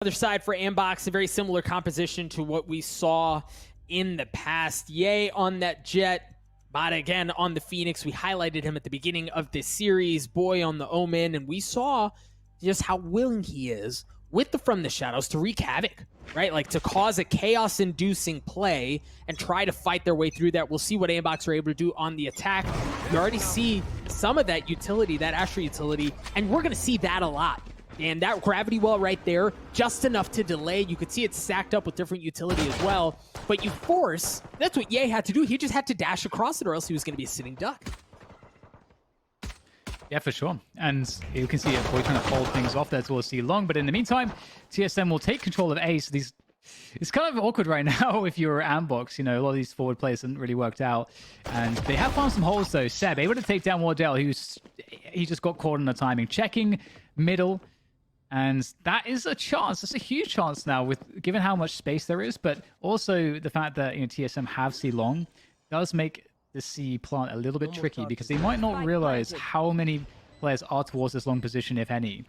Other side for ANDBOX, a very similar composition to what we saw in the past. Yay on that Jet, but again on the Phoenix. We highlighted him at the beginning of this series. Boy on the Omen, and we saw just how willing he is with the From the Shadows to wreak havoc, right? Like to cause a chaos-inducing play and try to fight their way through that. We'll see what ANDBOX are able to do on the attack. You already see some of that utility, that Astra utility, and we're going to see that a lot. And that gravity well right there, just enough to delay. You could see it stacked up with different utility as well. But you force, that's what Ye had to do. He just had to dash across it or else he was going to be a sitting duck. Yeah, for sure. And you can see Boy trying to hold things off there towards C long. But in the meantime, TSM will take control of A. So it's kind of awkward right now if you're ANDBOX. You know, a lot of these forward plays haven't really worked out. And they have found some holes, though. Seb able to take down Wardell, he just got caught in the timing. Checking middle. And that is a chance. It's a huge chance now, with given how much space there is, but also the fact that TSM have C long does make the C plant a little bit tricky because they might not realize how many players are towards this long position, if any.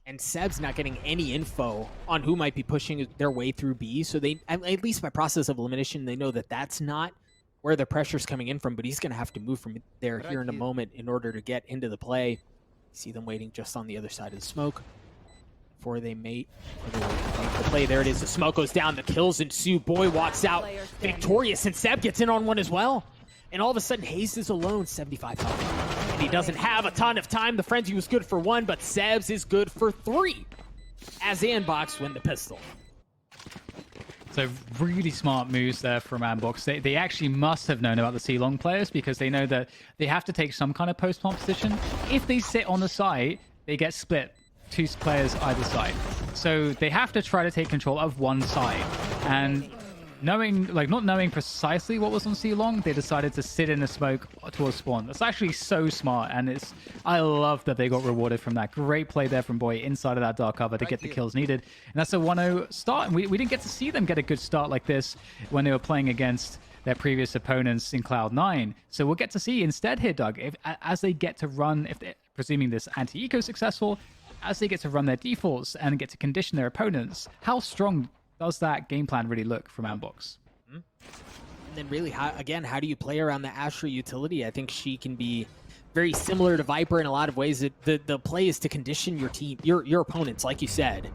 And Seb's not getting any info on who might be pushing their way through B, so they, at least by process of elimination, they know that that's not where the pressure's coming in from. But he's going to have to move from there here in a moment in order to get into the play. See them waiting just on the other side of the smoke before they mate. The play, there it is. The smoke goes down. The kills ensue. Boy walks out victorious, and Seb gets in on one as well. And all of a sudden, Hazed is alone, 75 health. And he doesn't have a ton of time. The Frenzy was good for 1, but Seb's is good for 3 as ANDBOX win the pistol. So really smart moves there from ANDBOX. They actually must have known about the C-long players because they know that they have to take some kind of post-plant position. If they sit on the side, they get split. 2 players either side. So they have to try to take control of one side. And not knowing precisely what was on C-long, they decided to sit in the smoke towards spawn. That's actually so smart, and I love that they got rewarded from that. Great play there from Boy inside of that dark cover to get the kills needed. And that's a 1-0 start, and we didn't get to see them get a good start like this when they were playing against their previous opponents in Cloud9. So we'll get to see instead here, Doug, as they get to run, if they're presuming this anti-eco successful, as they get to run their defaults and get to condition their opponents, how strong does that game plan really look from ANDBOX? And then really, how do you play around the Astra utility? I think she can be very similar to Viper in a lot of ways. The play is to condition your team, your opponents, like you said,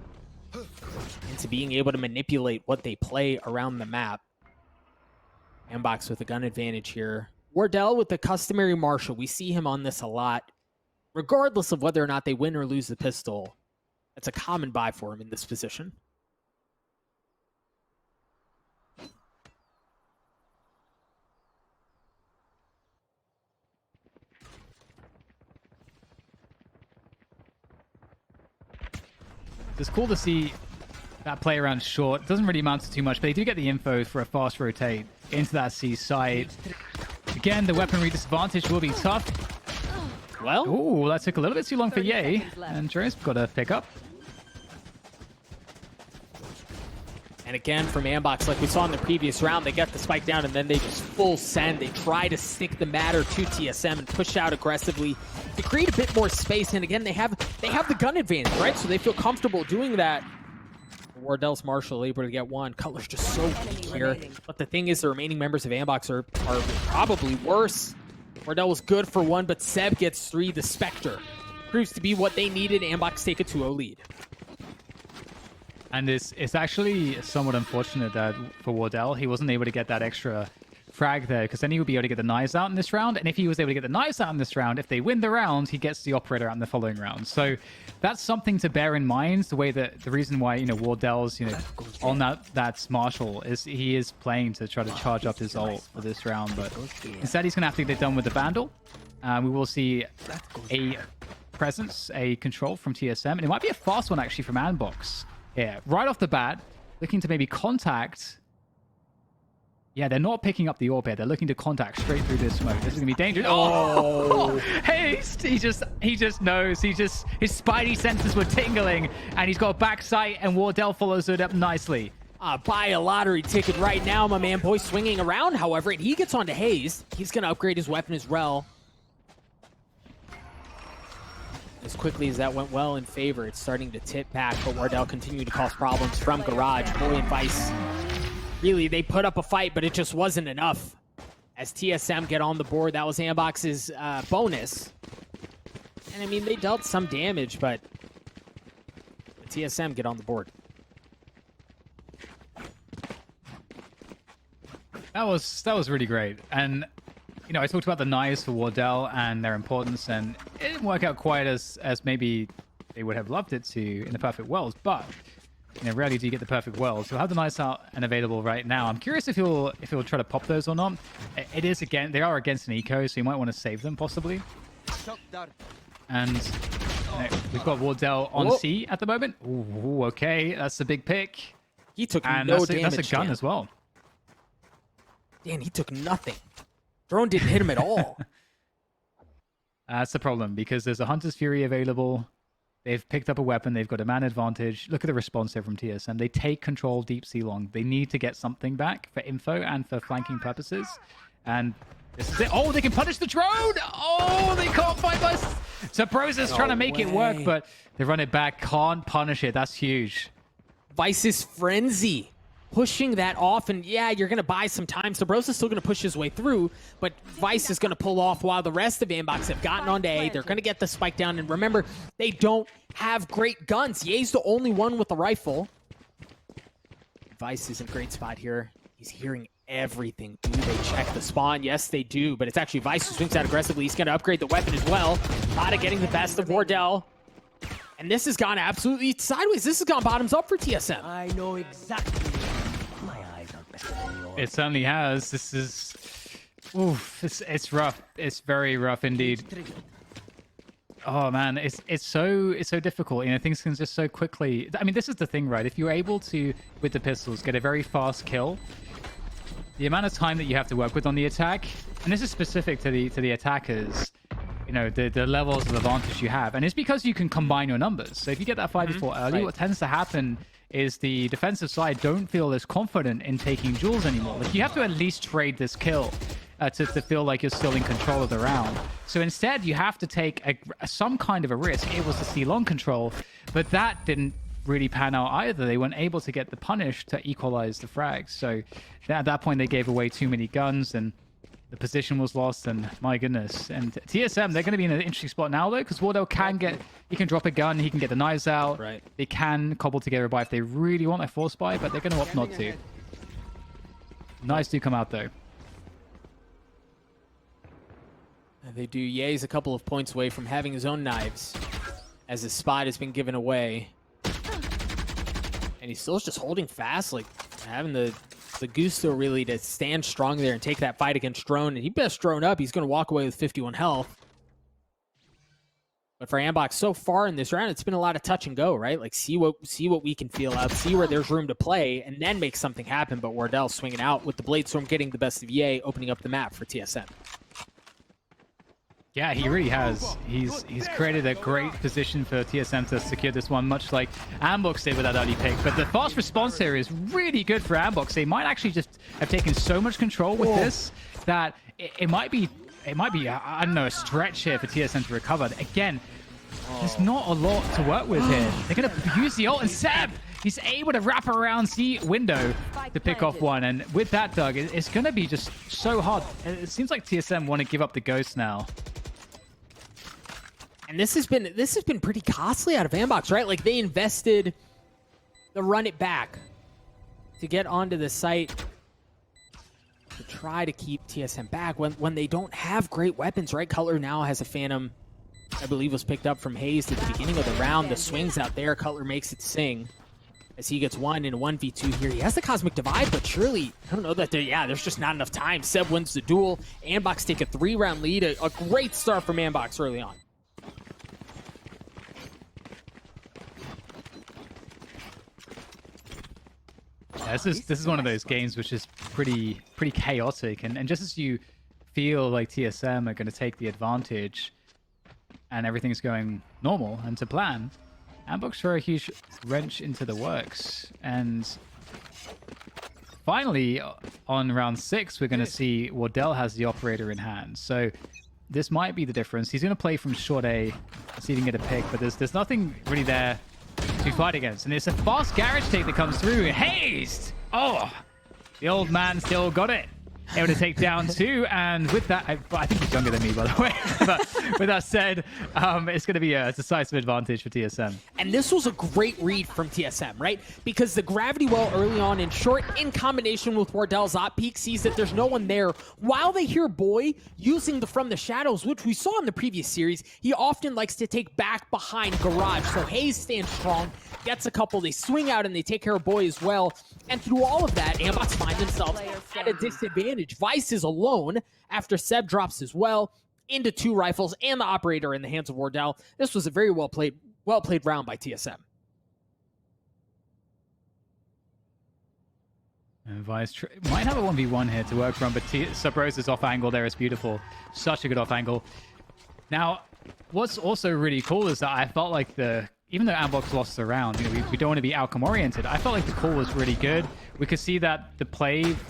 into being able to manipulate what they play around the map. ANDBOX with a gun advantage here. Wardell with the customary Marshall. We see him on this a lot. Regardless of whether or not they win or lose the pistol, it's a common buy for him in this position. It's cool to see that play around short. Doesn't really amount to too much, but they do get the info for a fast rotate into that C site. Again, the weaponry disadvantage will be tough. Well, ooh, that took a little bit too long for Ye, and Dre's got to pick up. And again, from ANDBOX, like we saw in the previous round, they get the spike down and then they just full send. They try to stick the matter to TSM and push out aggressively to create a bit more space. And again, they have the gun advantage, right? So they feel comfortable doing that. Wardell's Marshall able to get one. Cutler's just so weak here. But the thing is, the remaining members of ANDBOX are probably worse. Wardell was good for 1, but Seb gets 3. The Spectre proves to be what they needed. ANDBOX take a 2-0 lead. And it's actually somewhat unfortunate that for Wardell, he wasn't able to get that extra frag there, because then he would be able to get the knives out in this round. And if he was able to get the knives out in this round, if they win the round, he gets the operator out in the following round. So that's something to bear in mind. The way that the reason why Wardell's on that Marshall is he is playing to try to charge up his ult for this round, but instead he's gonna have to get done with the Vandal. We will see a presence, a control from TSM, and it might be a fast one actually from ANDBOX. Yeah, right off the bat, looking to maybe contact. Yeah, they're not picking up the orb here. They're looking to contact straight through this smoke. This is gonna be dangerous. Oh, Hazed! He just knows. His spidey senses were tingling, and he's got a back sight, and Wardell follows it up nicely. Buy a lottery ticket right now, my man. Boy swinging around, however, and he gets onto Hazed. He's gonna upgrade his weapon as well. as quickly as that went well in favor, it's starting to tip back, but Wardell continued to cause problems from Garage. Boy and Vice, really, they put up a fight, but it just wasn't enough. As TSM get on the board, that was ANDBOX's bonus. And I mean, they dealt some damage, but the TSM get on the board. That was really great. And you know, I talked about the knives for Wardell and their importance, and it didn't work out quite as maybe they would have loved it to in the perfect world, but you know, rarely do you get the perfect world. So we'll have the knives out and available right now. I'm curious if he'll try to pop those or not. It is, again, they are against an eco, so you might want to save them possibly. And you know, we've got Wardell on C at the moment. Ooh, okay, that's a big pick. He took and no damage. That's a gun as well. Dan, he took nothing. Drone didn't hit him at all. That's the problem, because there's a Hunter's Fury available. They've picked up a weapon. They've got a man advantage. Look at the response here from TSM. They take control deep sea long. They need to get something back for info and for flanking purposes. And this is it. Oh, they can punish the drone. Oh, they can't find us. Subroza's trying to make it work, but they run it back. Can't punish it. That's huge. Vice's frenzy. Pushing that off, and yeah, you're going to buy some time. Subroza's still going to push his way through, but Vice is going to pull off while the rest of ANDBOX have gotten onto A. They're going to get the spike down, and remember, they don't have great guns. Ye's the only one with a rifle. Vice is in a great spot here. He's hearing everything. Do they check the spawn? Yes, they do, but it's actually Vice who swings out aggressively. He's going to upgrade the weapon as well. Bada getting the best of Wardell. And this has gone absolutely sideways. This has gone bottoms up for TSM. I know exactly. My eyes are better than yours. It certainly has. This is... Oof, it's rough. It's very rough indeed. Oh man, it's so difficult. You know, things can just so quickly... I mean, this is the thing, right? If you're able to, with the pistols, get a very fast kill, the amount of time that you have to work with on the attack, and this is specific to the attackers, you know, the levels of advantage you have. And it's because you can combine your numbers. So if you get that 5v4 early, what tends to happen is the defensive side don't feel as confident in taking duels anymore. Like, you have to at least trade this kill to feel like you're still in control of the round. So instead, you have to take some kind of a risk. It was the C-long control, but that didn't really pan out either. They weren't able to get the punish to equalize the frags. So at that point, they gave away too many guns, and the position was lost, and my goodness. And TSM, they're going to be in an interesting spot now, though, because Wardell he can drop a gun, he can get the knives out. Right. They can cobble together a buy if they really want a force buy, but they're going to opt not to. Knives do come out, though. They do. Ye's a couple of points away from having his own knives, as his spot has been given away. And he's still just holding fast, like having the gusto really to stand strong there and take that fight against Drone. And he best Drone up. He's going to walk away with 51 health. But for ANDBOX, so far in this round, it's been a lot of touch and go, right? Like, see what we can feel out, see where there's room to play, and then make something happen. But Wardell swinging out with the Bladestorm getting the best of Ye, opening up the map for TSM. Yeah, he really has. He's created a great position for TSM to secure this one, much like ANDBOX did with that early pick. But the fast response here is really good for ANDBOX. They might actually just have taken so much control with this that it might be, I don't know, a stretch here for TSM to recover. Again, there's not a lot to work with here. They're going to use the ult, and Seb, he's able to wrap around C window to pick off one. And with that, Doug, it's going to be just so hard. It seems like TSM want to give up the ghost now. And this has been pretty costly out of ANDBOX, right? Like, they invested the run it back to get onto the site to try to keep TSM back when they don't have great weapons, right? Cutler now has a Phantom, I believe was picked up from Hazed at the beginning of the round. The swings out there, Cutler makes it sing as he gets one in a 1v2 here. He has the Cosmic Divide, but surely, I don't know that there's just not enough time. Seb wins the duel. ANDBOX take a 3-round lead. A great start from ANDBOX early on. Yeah, this is one of those games which is pretty chaotic, and just as you feel like TSM are going to take the advantage and everything's going normal and to plan, ANDBOX throw a huge wrench into the works. And finally, on round 6, we're going to see Wardell has the operator in hand. So this might be the difference. He's going to play from short A, see if he can get a pick, but there's nothing really there to fight against. And it's a fast garage take that comes through. Hazed! Oh, the old man still got it. Able to take down 2, and with that, I think he's younger than me, by the way. But with that said, it's going to be a decisive advantage for TSM. And this was a great read from TSM, right? Because the gravity well early on in short, in combination with Wardell's op peak, sees that there's no one there. While they hear Boy using the From the Shadows, which we saw in the previous series, he often likes to take back behind Garage. So Hayes stands strong, gets a couple, they swing out and they take care of Boy as well. And through all of that, ANDBOX find themselves at a disadvantage. Vice is alone after Seb drops as well into 2 rifles and the operator in the hands of Wardell. This was a very well played round by TSM. And Vice might have a 1v1 here to work from, but subroza's off angle there is beautiful. Such a good off angle. Now, what's also really cool is that I felt like even though ANDBOX lost the round, we don't want to be outcome oriented. I felt like the call was really good. We could see that the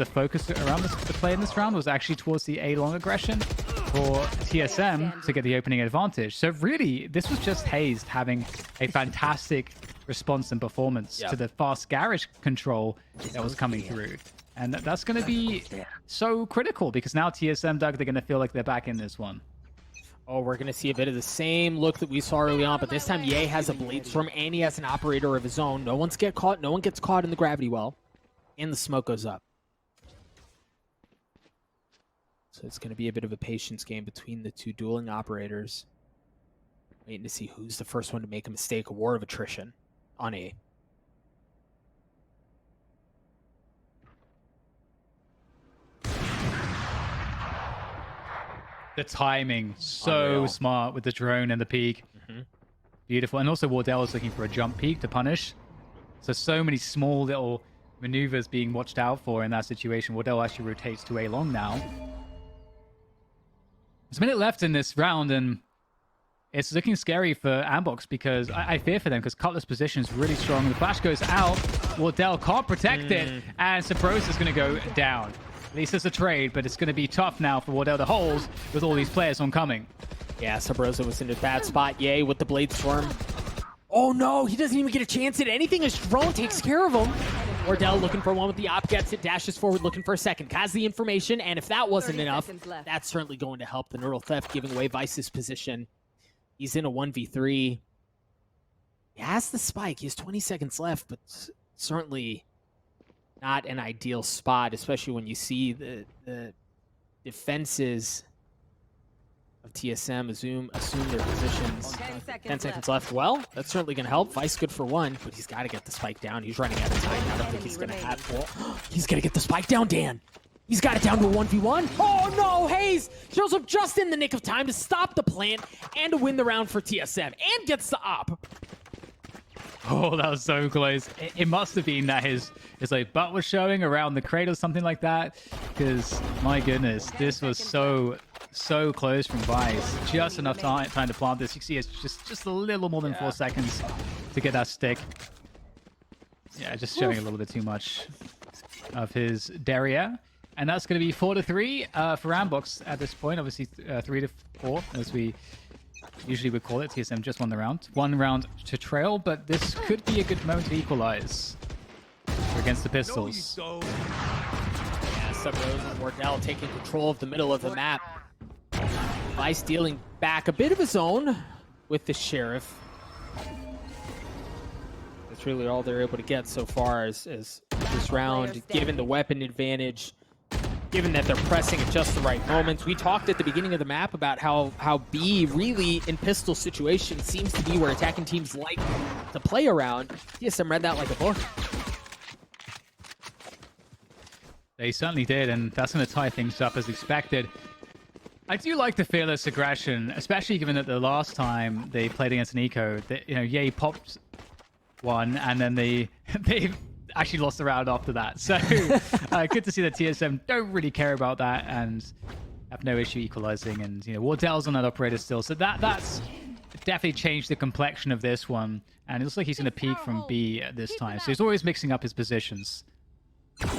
focus around the play in this round was actually towards the A long aggression for TSM to get the opening advantage. So really, this was just Hazed having a fantastic response and performance to the fast garage control that was coming through. And that's going to be so critical because now TSM, Doug, they're going to feel like they're back in this one. Oh, we're going to see a bit of the same look that we saw early on, but this time Ye has a Bladestorm and he has an operator of his own. No one gets caught in the gravity well, and the smoke goes up. So it's going to be a bit of a patience game between the 2 dueling operators. Waiting to see who's the first one to make a mistake, a war of attrition on A. The timing, so smart with the drone and the peek. Beautiful. And also Wardell is looking for a jump peek to punish. So many small little maneuvers being watched out for in that situation. Wardell actually rotates to A long now. There's a minute left in this round, and it's looking scary for ANDBOX because I fear for them because Cutler's position is really strong. The flash goes out. Wardell can't protect it, and subroza is going to go down. At least it's a trade, but it's going to be tough now for Wardell to hold with all these players oncoming. Yeah, subroza was in a bad spot. Yay with the Bladestorm. Oh no, he doesn't even get a chance at anything as drone takes care of him. Wardell looking for one with the op, gets it, dashes forward looking for a second. Has the information, and if that wasn't enough, that's certainly going to help the neural theft, giving away Vice's position. He's in a 1v3. He has the spike. He has 20 seconds left, but certainly not an ideal spot, especially when you see the defenses of TSM assume their positions. 10 seconds left. Well, that's certainly going to help. Vice good for 1, but he's got to get the spike down. He's running out of time. I don't think he's going to have... Well, he's going to get the spike down, Dan. He's got it down to a 1v1. Oh no, Hayes shows up just in the nick of time to stop the plant and to win the round for TSM and gets the op. Oh, that was so close. It must have been that his like butt was showing around the crate or something like that. Because my goodness, this was so close from Vice. Just enough time to plant this. You see, it's just a little more than 4 seconds to get that stick. Yeah, just showing a little bit too much of his derriere. And that's going to be 4-3 for ANDBOX at this point. Obviously, 3-4 as we usually would call it. TSM just won the round. 1 round to trail, but this could be a good moment to equalize against the pistols. Yeah, subroza and Wardell taking control of the middle of the map. Vice dealing back a bit of his own with the Sheriff. That's really all they're able to get so far as this round, given the weapon advantage. Given that they're pressing at just the right moments. We talked at the beginning of the map about how B really, in pistol situations, seems to be where attacking teams like to play around. TSM read that like a book. They certainly did, and that's going to tie things up as expected. I do like the fearless aggression, especially given that the last time they played against an eco, Ye popped one, and then they actually lost the round after that. So good to see that TSM don't really care about that and have no issue equalizing. And Wardell's on that operator still, so that's definitely changed the complexion of this one. And it looks like he's going to peek from B at this time, so he's always mixing up his positions. And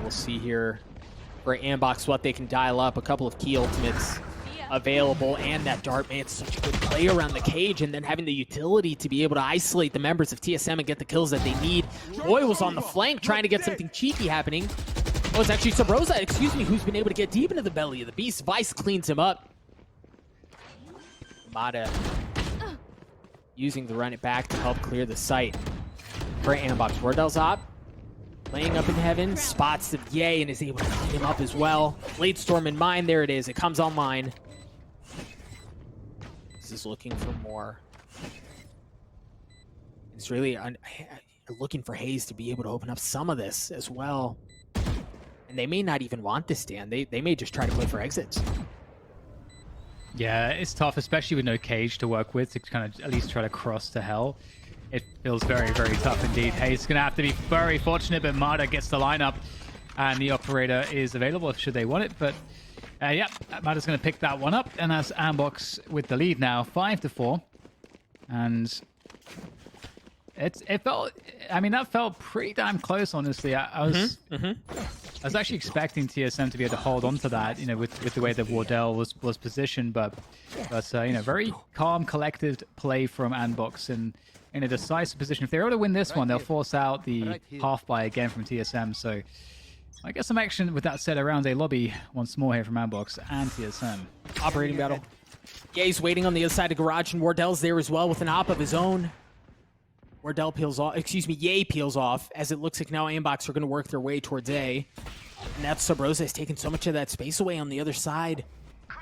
we'll see here for ANDBOX what they can dial up. A couple of key ultimates available, and that dart made such a good play around the cage, and then having the utility to be able to isolate the members of TSM and get the kills that they need. Boy was on the flank trying to get something cheeky happening. Oh, it's actually Subroza, excuse me, who's been able to get deep into the belly of the beast. Vice cleans him up. Mata using the run it back to help clear the site. For ANDBOX, wardell's op. Laying up in heaven, spots the Yay and is able to clean him up as well. Blade Storm in mind, there it is. It comes online. This is looking for more. It's really looking for hazed to be able to open up some of this as well. And they may not even want this stand. They may just try to play for exits. Yeah, it's tough, especially with no cage to work with, to kind of at least try to cross to hell. It feels very, very tough indeed. Hayes is going to have to be very fortunate, but Mata gets the lineup, and the operator is available should they want it. But yeah, Mata's going to pick that one up, and that's ANDBOX with the lead now, 5-4. And it felt, I mean, that felt pretty damn close, honestly. I was actually expecting TSM to be able to hold on to that, you know, with the way that wardell was positioned, but you know, very calm, collected play from ANDBOX and in a decisive position. If they're able to win this one, they'll force out the half buy again from TSM. So I guess some action with that said around a lobby once more here from ANDBOX and TSM. Operating battle. Yay's waiting on the other side of garage, and wardell's there as well with an op of his own. Wardell peels off, excuse me, Yay peels off, as it looks like now ANDBOX are going to work their way towards A. And that's Subroza has taken so much of that space away on the other side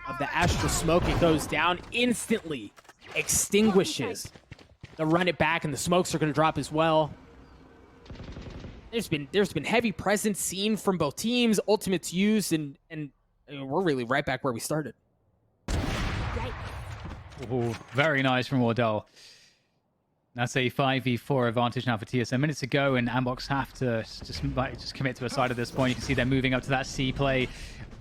of the astral smoke. It goes down instantly, extinguishes the run it back, and the smokes are going to drop as well. There's been heavy presence seen from both teams, ultimates used, and we're really right back where we started. Ooh, very nice from wardell. That's a 5v4 advantage now for TSM. Minutes to go, and ANDBOX have to just commit to a side at this point. You can see they're moving up to that C play.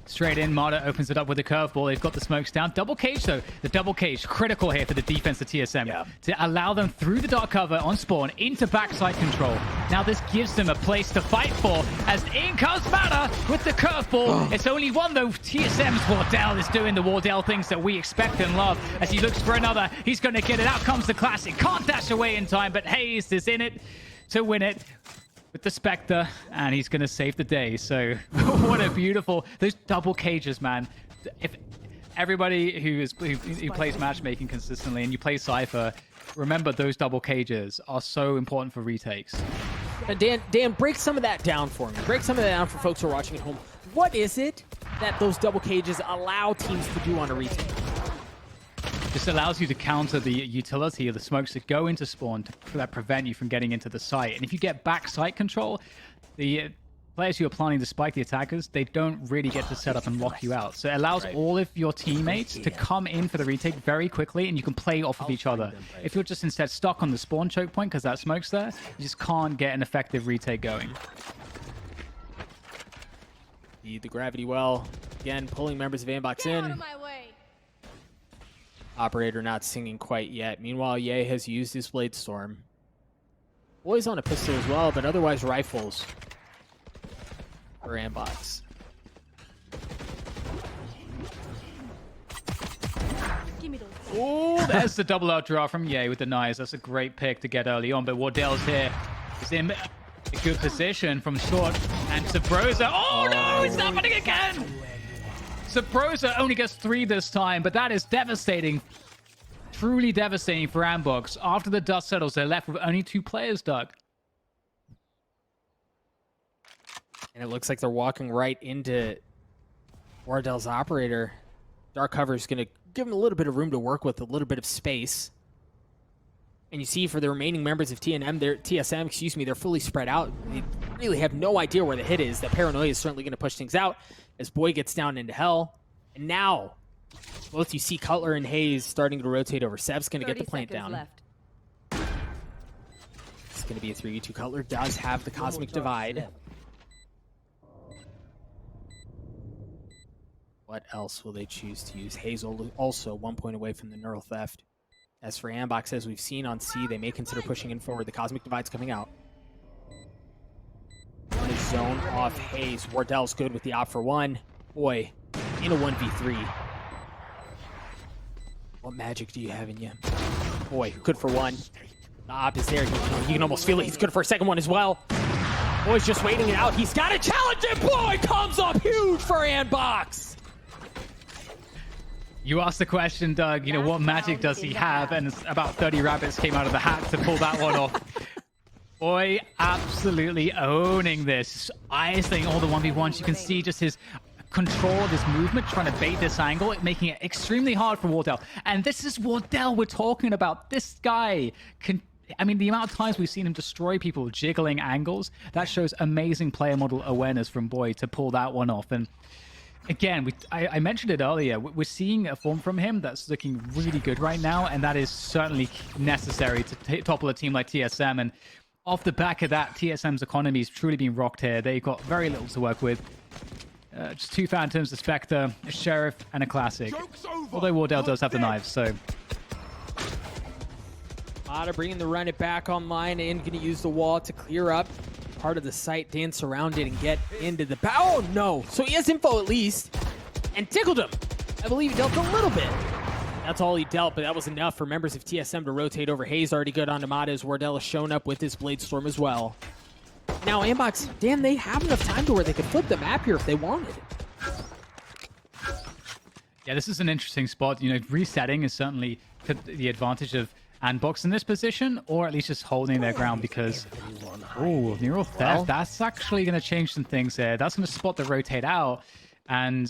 Straight in, Mata opens it up with a curveball. They've got the smokes down. Double cage, though. The double cage, critical here for the defense of TSM. To allow them through the dark cover on spawn into backside control. Now this gives them a place to fight for, as in comes Mata with the curveball. It's only one, though. TSM's wardell is doing the wardell things that we expect and love. As he looks for another, he's going to get it. Out comes the classic. Can't dash away in time, but Hayes is in it to win it with the Spectre, and he's going to save the day. So what a beautiful, those double cages, man. If everybody who plays matchmaking consistently and you play Cypher, remember those double cages are so important for retakes. Now, Dan, break some of that down for me. Break some of that down for folks who are watching at home. What is it that those double cages allow teams to do on a retake? This allows you to counter the utility of the smokes that go into spawn that prevent you from getting into the site. And if you get back site control, the players who are planning to spike the attackers, they don't really get to set up and lock you out. So it allows all of your teammates to come in for the retake very quickly, and you can play off of each other. If you're just instead stuck on the spawn choke point because that smoke's there, you just can't get an effective retake going. The gravity well, again, pulling members of ANDBOX in. Operator not singing quite yet. Meanwhile, Yay has used his Blade Storm. Boy's on a pistol as well, but otherwise rifles for ANDBOX. Oh, there's the double out draw from Yay with the knives. That's a great pick to get early on, but wardell's here. He's in a good position from short, and Subroza. Oh no, it's happening again! Subroza only gets 3 this time, but that is devastating. Truly devastating for ANDBOX. After the dust settles, they're left with only 2 players, Doug. And it looks like they're walking right into wardell's operator. Dark cover is going to give them a little bit of room to work with, a little bit of space. And you see for the remaining members of TSM, excuse me, they're fully spread out. They really have no idea where the hit is. The paranoia is certainly going to push things out as Boy gets down into hell. And now, both you see Cutler and Hayes starting to rotate over. Seb's going to get the plant down. Left. It's going to be a 3v2. Cutler does have the Cosmic Divide. What else will they choose to use? Hayes also 1 point away from the neural theft. As for ANDBOX, as we've seen on C, they may consider pushing in forward. The Cosmic Divide's coming out. One is zone off Hayes. Wardell's good with the op for one. Boy, in a 1v3. What magic do you have in you? Boy, good for one. The op is there. You can almost feel it. He's good for a second one as well. Boy's just waiting it out. He's got to challenge it. Boy, comes up huge for ANDBOX. You asked the question, Doug, what magic does he have? And about 30 rabbits came out of the hat to pull that one off. Boy, absolutely owning this. Isolating all the 1v1s. You can see just his control of his movement, trying to bait this angle, making it extremely hard for Wardell. And this is Wardell we're talking about. This guy can... I mean, the amount of times we've seen him destroy people jiggling angles, that shows amazing player model awareness from Boy to pull that one off. And again, I mentioned it earlier, we're seeing a form from him that's looking really good right now, and that is certainly necessary to topple a team like TSM. And off the back of that, TSM's economy has truly been rocked here. They've got very little to work with. Just 2 Phantoms, a Spectre, a Sheriff, and a Classic. Although Wardell does have the knives, so... Mata bringing the run it back online and going to use the wall to clear up part of the site, dance around it, and get into the... Oh, no! So he has info at least, and tickled him. I believe he dealt a little bit. That's all he dealt, but that was enough for members of TSM to rotate over. Hayes already good on Mata as Wardell has shown up with his Blade Storm as well. Now, ANDBOX, damn, they have enough time to where they could flip the map here if they wanted. Yeah, this is an interesting spot. Resetting is certainly the advantage of ANDBOX in this position, or at least just holding their ground because... Oh, Neural Theft, that's actually going to change some things there. That's going to spot the rotate out, and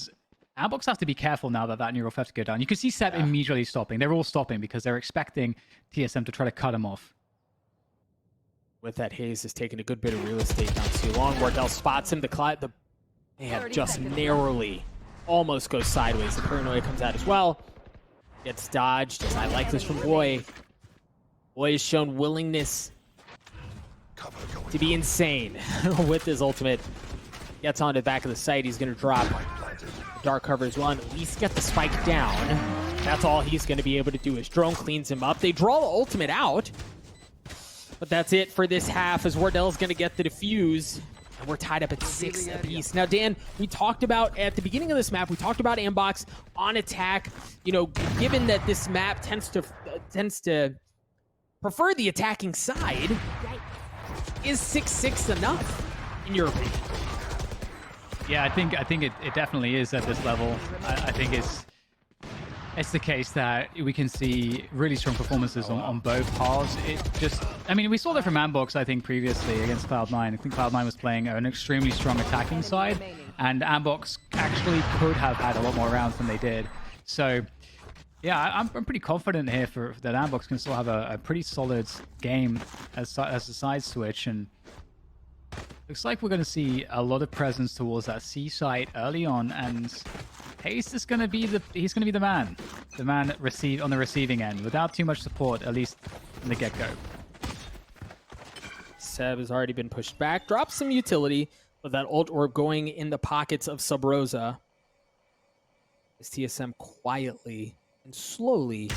ANDBOX have to be careful now that Neural Theft go down. You can see Seb immediately stopping. They're all stopping because they're expecting TSM to try to cut him off. With that, Hayes has taken a good bit of real estate not too long. Wardell spots him. The man just narrowly almost goes sideways. The paranoia comes out as well. Gets dodged. I like this from Boy. Boy has shown willingness to be insane with his ultimate. Gets onto the back of the site. He's going to drop dark cover as well, and at least get the spike down. That's all he's going to be able to do. His drone cleans him up. They draw the ultimate out. But that's it for this half, as Wardell's going to get the defuse. And we're tied up at 6 apiece. Now, Dan, we talked about, at the beginning of this map, we talked about ANDBOX on attack. Given that this map tends to prefer the attacking side, is 6-6 enough, in your opinion? Yeah, I think it definitely is at this level. I think it's the case that we can see really strong performances on both halves. We saw that from ANDBOX, I think, previously against Cloud9. I think Cloud9 was playing an extremely strong attacking side, and ANDBOX actually could have had a lot more rounds than they did. So, yeah, I'm pretty confident here that ANDBOX can still have a pretty solid game as a side switch, and looks like we're going to see a lot of presence towards that C site early on, and Hayes is going to be the man on the receiving end without too much support, at least from the get-go. Seb has already been pushed back, drops some utility, with that ult orb going in the pockets of Subroza. As TSM quietly and slowly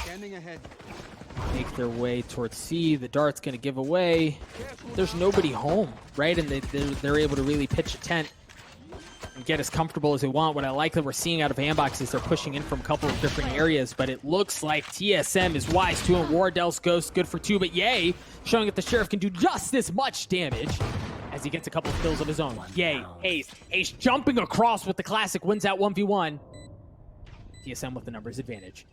make their way towards C. The dart's going to give away. There's nobody home, right? And they're able to really pitch a tent and get as comfortable as they want. What I like that we're seeing out of ANDBOX is they're pushing in from a couple of different areas, but it looks like TSM is wise too, and Wardell's Ghost good for 2, but Yay showing that the Sheriff can do just as much damage as he gets a couple of kills of his own. Yay, Hayes jumping across with the Classic, wins out 1v1. TSM with the numbers advantage.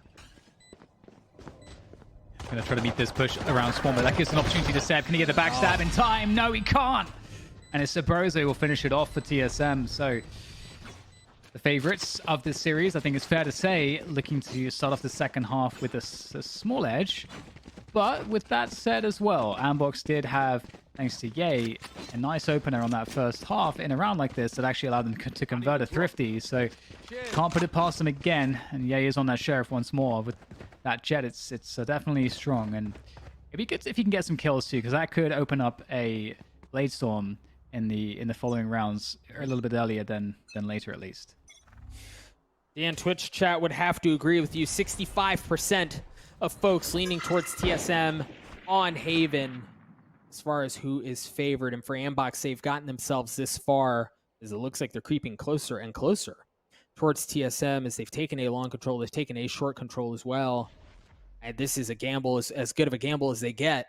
Gonna try to beat this push around Spawn, but that gives an opportunity to Seb. Can he get the backstab in time? No, he can't. And it's Subroza will finish it off for TSM. So the favorites of this series, I think it's fair to say, looking to start off the second half with a small edge. But with that said as well, ANDBOX did have, thanks to Yay, a nice opener on that first half in a round like this that actually allowed them to convert a Thrifty. So can't put it past them again. And Yay is on that Sheriff once more. With that Jet, it's definitely strong. And it'd be good if he can get some kills too, because that could open up a Blade Storm in the following rounds a little bit earlier than later, at least. Dan, Twitch chat would have to agree with you. 65% of folks leaning towards TSM on Haven. as far as who is favored. And for ANDBOX, they've gotten themselves this far as it looks like they're creeping closer and closer towards TSM as they've taken a long control. They've taken a short control as well. And this is a gamble, as good of a gamble as they get.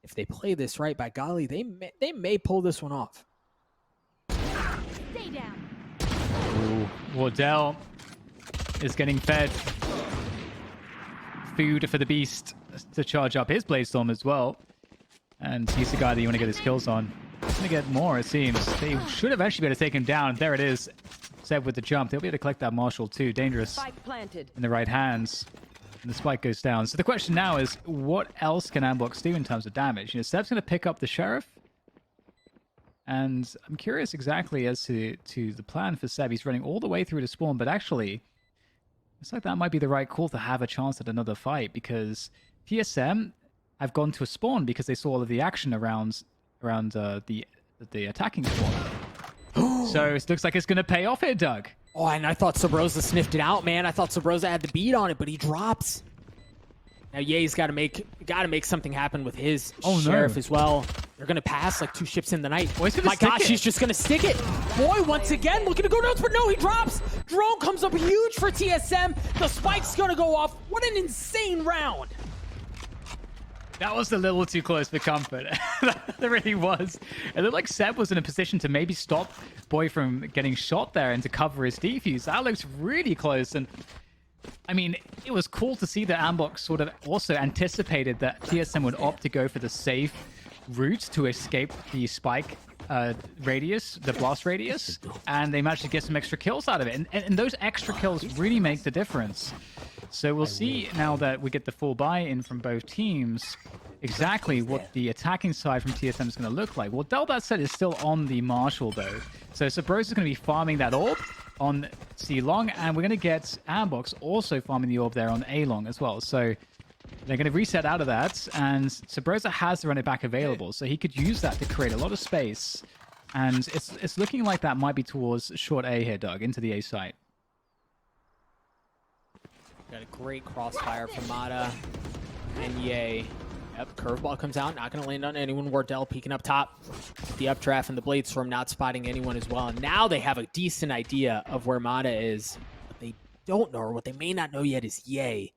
If they play this right, by golly, they may pull this one off. Stay down. Ooh, wardell is getting fed food for the beast to charge up his blade storm as well. And he's the guy that you want to get his kills on. He's going to get more, it seems. They should have actually been able to take him down. There it is. Seb with the jump. They'll be able to collect that Marshall too. Dangerous Spike planted. in the right hands. And the spike goes down. So the question now is, what else can ANDBOX do in terms of damage? You know, Seb's going to pick up the Sheriff. And I'm curious exactly as to the plan for Seb. He's running all the way through to spawn, but actually, it's like that might be the right call to have a chance at another fight, because TSM have gone to a spawn because they saw all of the action around the attacking spawn. So it looks like it's going to pay off here, Doug. Oh, and I thought Subroza sniffed it out, man. I thought Subroza had the beat on it, but he drops. Now Ye's got to make something happen with his Sheriff as well. They're going to pass like 2 ships in the night. Oh, My gosh, he's just going to stick it. Boy, once again, looking to go nuts, but no, he drops. Drone comes up huge for TSM. The spike's going to go off. What an insane round. That was a little too close for comfort. That really was. It looked like Seb was in a position to maybe stop Boy from getting shot there and to cover his defuse. That looks really close. And I mean, it was cool to see that ANDBOX sort of also anticipated that TSM would opt to go for the safe route to escape the spike radius, the blast radius, and they managed to get some extra kills out of it. And those extra kills really make the difference. So we'll see now that we get the full buy-in from both teams exactly what the attacking side from TSM is going to look like. Well, that said is still on the Marshall though. So Subroza is going to be farming that orb on C long, and we're going to get ANDBOX also farming the orb there on A long as well. So they're going to reset out of that, and Subroza has the run it back available, so he could use that to create a lot of space. And it's looking like that might be towards short A here, Doug, into the A site. Got a great crossfire from Mata and Ye. Yep, curveball comes out, not going to land on anyone. Wardell peeking up top. The updraft and the blade storm not spotting anyone as well. And now they have a decent idea of where Mata is. What they don't know, or what they may not know yet, is Ye.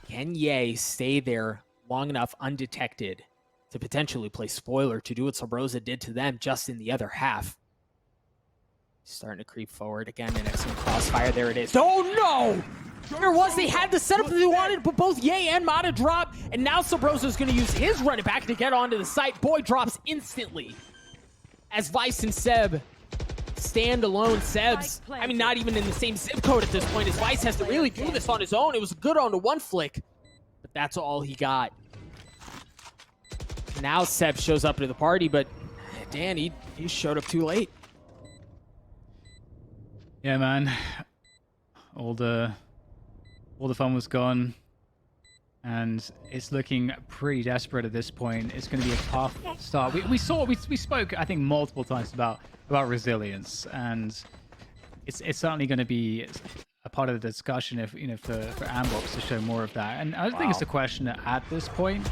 Can Ye stay there long enough undetected to potentially play spoiler, to do what Subroza did to them just in the other half? Starting to creep forward again. An excellent crossfire. There it is. Oh no! There was. They had the setup that they wanted, but both Ye and Mata drop, and now Subroza is going to use his run it back to get onto the site. Boy drops instantly as Vice and Seb stand alone. Seb's, I mean, not even in the same zip code at this point, as Vice has to really do this on his own. It was good on the one flick, but that's all he got. Now Seb shows up to the party, but Dan, he showed up too late. Yeah, man. All the fun was gone, and it's looking pretty desperate at this point. It's going to be a tough start. We spoke, I think, multiple times about resilience, and it's certainly going to be a part of the discussion if for ANDBOX to show more of that. And I don't think it's a question at this point.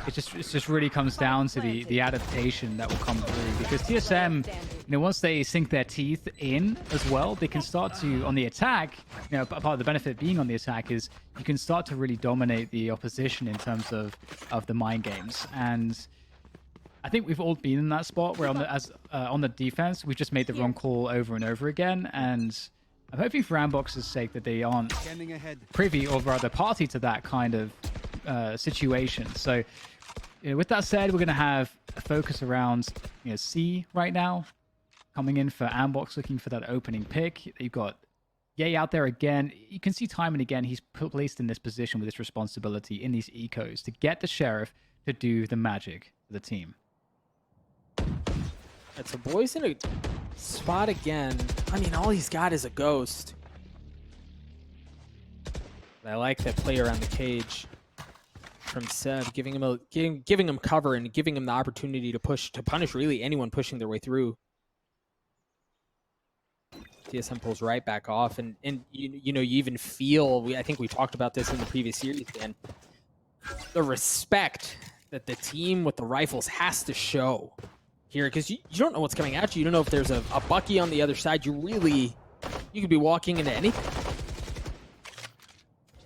It just really comes down to the adaptation that will come through, because TSM, once they sink their teeth in as well, they can start to, on the attack, a part of the benefit of being on the attack is you can start to really dominate the opposition in terms of the mind games. And I think we've all been in that spot where on the defense, we've just made the wrong call over and over again. And I'm hoping for ANDBOX's sake that they aren't privy, or rather party to that kind of situation. So with that said, we're going to have a focus around C right now, coming in for ANDBOX, looking for that opening pick. You've got Ye out there again. You can see time and again he's placed in this position with this responsibility in these ecos to get the Sheriff to do the magic for the team. That's a Boy's in a spot again. I mean, all he's got is a ghost. But I like that play around the cage from Seb, giving him cover and giving him the opportunity to punish really anyone pushing their way through. TSM pulls right back off, and you even feel, I think we talked about this in the previous series, Dan, the respect that the team with the rifles has to show here, because you don't know what's coming at you. You don't know if there's a Bucky on the other side. You could be walking into anything.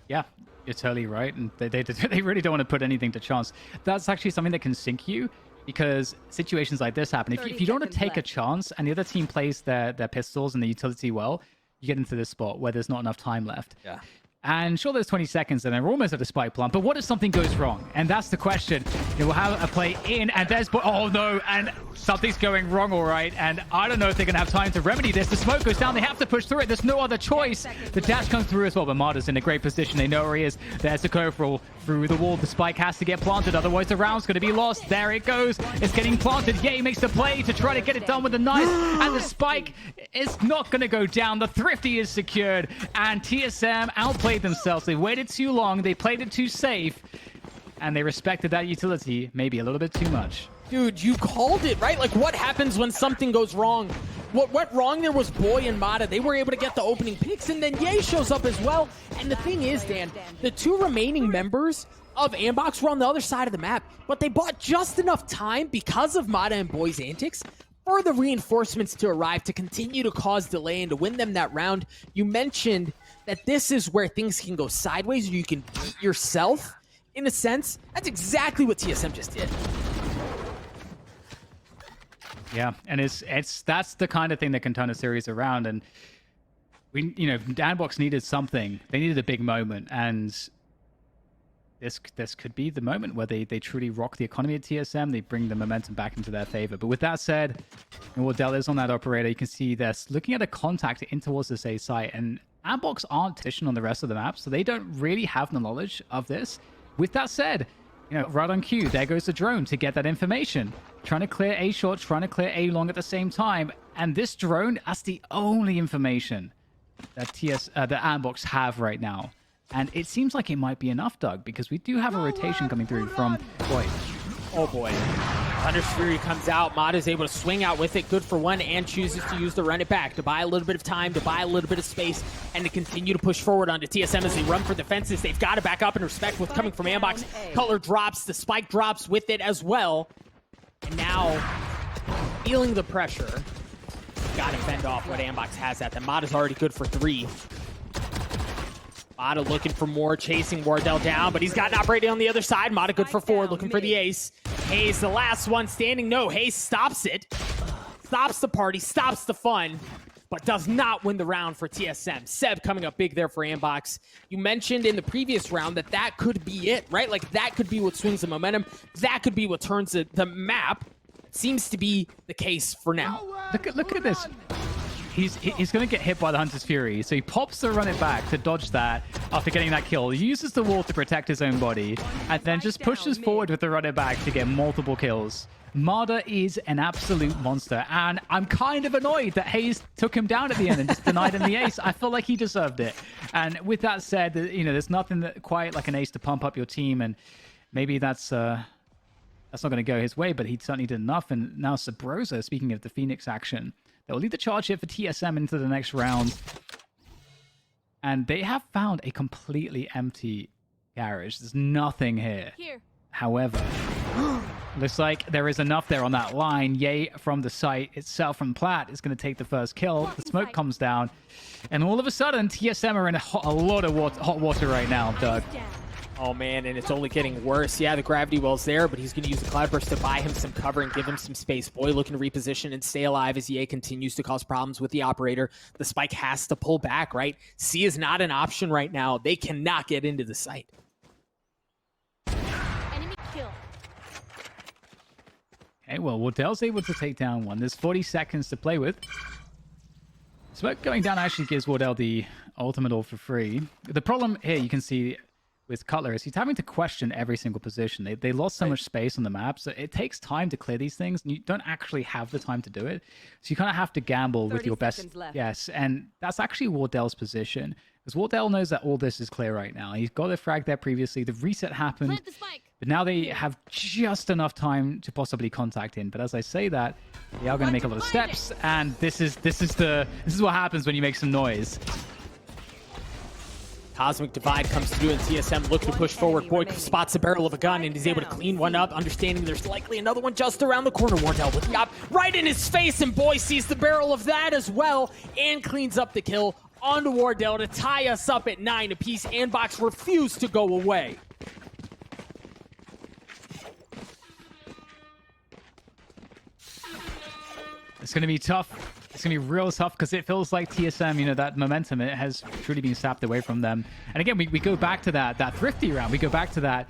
Yeah, you're totally right, and they really don't want to put anything to chance. That's actually something that can sink you, because situations like this happen. If you don't want to take a chance and the other team plays their pistols and the utility well, you get into this spot where there's not enough time left. Yeah. And sure, there's 20 seconds and they're almost at the spike plant, but what if something goes wrong? And that's the question. We'll have a play in, and there's... Oh, no, and something's going wrong, all right. And I don't know if they're going to have time to remedy this. The smoke goes down. They have to push through it. There's no other choice. The dash comes through as well, but Marta's in a great position. They know where he is. There's the coverall through the wall. The spike has to get planted, otherwise the round's going to be lost. There it goes. It's getting planted. Ye makes the play to try to get it done with a knife, and the spike is not going to go down. The thrifty is secured, and TSM outplayed themselves. They waited too long. They played it too safe, and they respected that utility maybe a little bit too much. Dude, you called it, right? Like, what happens when something goes wrong? What went wrong there was Boy and Mata. They were able to get the opening picks, and then Ye shows up as well. And the thing is, Dan, the two remaining members of ANDBOX were on the other side of the map, but they bought just enough time because of Mata and Boy's antics for the reinforcements to arrive, to continue to cause delay and to win them that round. You mentioned that this is where things can go sideways, or you can beat yourself, in a sense. That's exactly what TSM just did. Yeah, and that's the kind of thing that can turn a series around. And ANDBOX needed something. They needed a big moment, and this could be the moment where they truly rock the economy at TSM. They bring the momentum back into their favor. But with that said, wardell is on that operator. You can see they're looking at a contact in towards this A site, and ANDBOX aren't positioned on the rest of the map, so they don't really have the knowledge of this. With that said, right on cue, there goes the drone to get that information. Trying to clear A short, trying to clear A long at the same time. And this drone, that's the only information that ANDBOX have right now. And it seems like it might be enough, Doug, because we do have a rotation coming through from... Boy. Oh, boy. Thunder's Fury comes out. Mata's able to swing out with it. Good for one, and chooses to use the run it back to buy a little bit of time, to buy a little bit of space, and to continue to push forward onto TSM as they run for the fences. They've got to back up and respect what's coming from ANDBOX. Koler drops. The spike drops with it as well. And now, feeling the pressure, got to fend off what ANDBOX has at them. Mata's already good for 3. Mata looking for more, chasing Wardell down, but he's got an operator on the other side. Mata good for 4, looking for the ace. Hayes, the last one standing. No, Hayes stops it. Stops the party, stops the fun, but does not win the round for TSM. Seb coming up big there for ANDBOX. You mentioned in the previous round that could be it, right? Like, that could be what swings the momentum. That could be what turns the map. It seems to be the case for now. Look at this. He's going to get hit by the Hunter's Fury, so he pops the run it back to dodge that after getting that kill. He uses the wall to protect his own body, and then just pushes forward with the run it back to get multiple kills. Mata is an absolute monster, and I'm kind of annoyed that Hayes took him down at the end and just denied him the ace. I feel like he deserved it. And with that said, there's nothing that quite like an ace to pump up your team, and maybe that's not going to go his way, but he certainly did enough. And now Subroza, speaking of the Phoenix action, that will lead the charge here for TSM into the next round. And they have found a completely empty garage. There's nothing here. However, looks like there is enough there on that line. Ye from the site itself from Platt is going to take the first kill. The smoke comes down. And all of a sudden, TSM are in a lot of hot water right now, Doug. Oh, man, and it's only getting worse. Yeah, the gravity well's there, but he's going to use the Cloudburst to buy him some cover and give him some space. Boy looking to reposition and stay alive as Ye continues to cause problems with the operator. The spike has to pull back, right? C is not an option right now. They cannot get into the site. Enemy kill. Okay, well, Wardell's able to take down one. There's 40 seconds to play with. Smoke going down actually gives Wardell the ultimate all for free. The problem here, you can see with Cutler, is he's having to question every single position. They lost so much space on the map, so it takes time to clear these things, and you don't actually have the time to do it. So you kind of have to gamble with your best. Yes, and that's actually Wardell's position, because Wardell knows that all this is clear right now. He's got a frag there previously. The reset happened, but now they have just enough time to possibly contact in. But as I say that, they are going to make a lot of steps, and this is what happens when you make some noise. Cosmic Divide comes through, and TSM looking to push forward. Boy spots the barrel of a gun and is able to clean one up, understanding there's likely another one just around the corner. Wardell with the op right in his face, and Boy sees the barrel of that as well and cleans up the kill onto Wardell to tie us up at 9 apiece. ANDBOX refused to go away. It's going to be tough. It's going to be real tough because it feels like TSM, you know, that momentum, it has truly been sapped away from them. And again, we go back to that thrifty round. We go back to that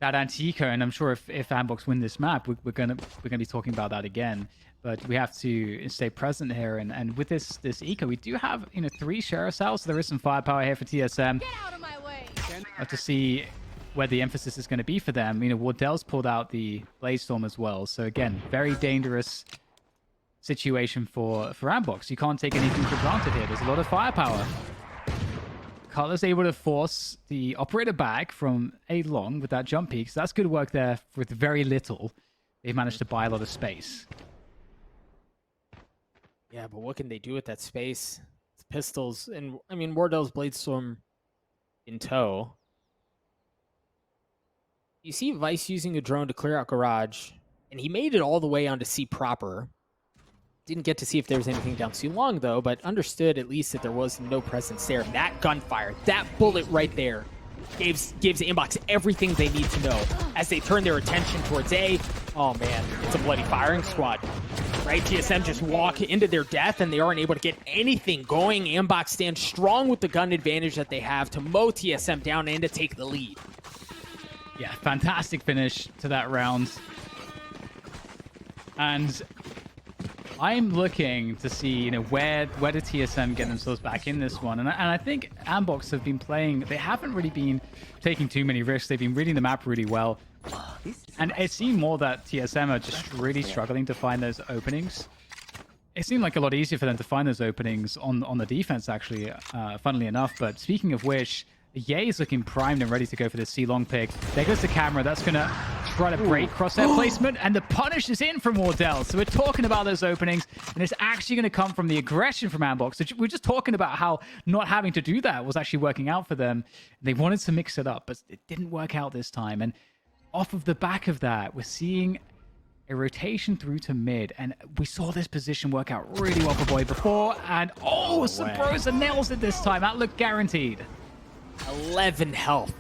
Antica, and I'm sure if ANDBOX win this map, we're gonna be talking about that again. But we have to stay present here, and with this eco, we do have, you know, 3 share cells, so there is some firepower here for TSM. Get out of my way. Have to see where the emphasis is going to be for them. You know, Wardell's pulled out the Blaze Storm as well, so again, very dangerous situation for ANDBOX. You can't take anything for granted here. There's a lot of firepower. Cutler's able to force the operator back from A long with that jump peak, so that's good work there with very little. They've managed to buy a lot of space. Yeah, but what can they do with that space? It's pistols, and I mean, Wardell's Blade Storm in tow. You see Vice using a drone to clear out garage, and he made it all the way onto C proper. Didn't get to see if there was anything down too long, though, but understood at least that there was no presence there. That gunfire, that bullet right there, gives ANDBOX everything they need to know as they turn their attention towards A. Oh, man, it's a bloody firing squad. Right, TSM just walk into their death, and they aren't able to get anything going. ANDBOX stands strong with the gun advantage that they have to mow TSM down and to take the lead. Yeah, fantastic finish to that round. And I'm looking to see, you know, where do TSM get themselves back in this one, and I think ANDBOX have been playing. They haven't really been taking too many risks. They've been reading the map really well, and it seemed more that TSM are just really struggling to find those openings. It seemed like a lot easier for them to find those openings on the defense, actually, funnily enough. But speaking of which, Ye is looking primed and ready to go for the C-long pick. There goes the camera. That's going to try to break crosshair placement, and the punish is in from Wardell. So we're talking about those openings, and it's actually going to come from the aggression from ANDBOX. So we're just talking about how not having to do that was actually working out for them. They wanted to mix it up, but it didn't work out this time. And off of the back of that, we're seeing a rotation through to mid, and we saw this position work out really well for Boy before, and subroza nails it this time. That looked guaranteed. 11 health.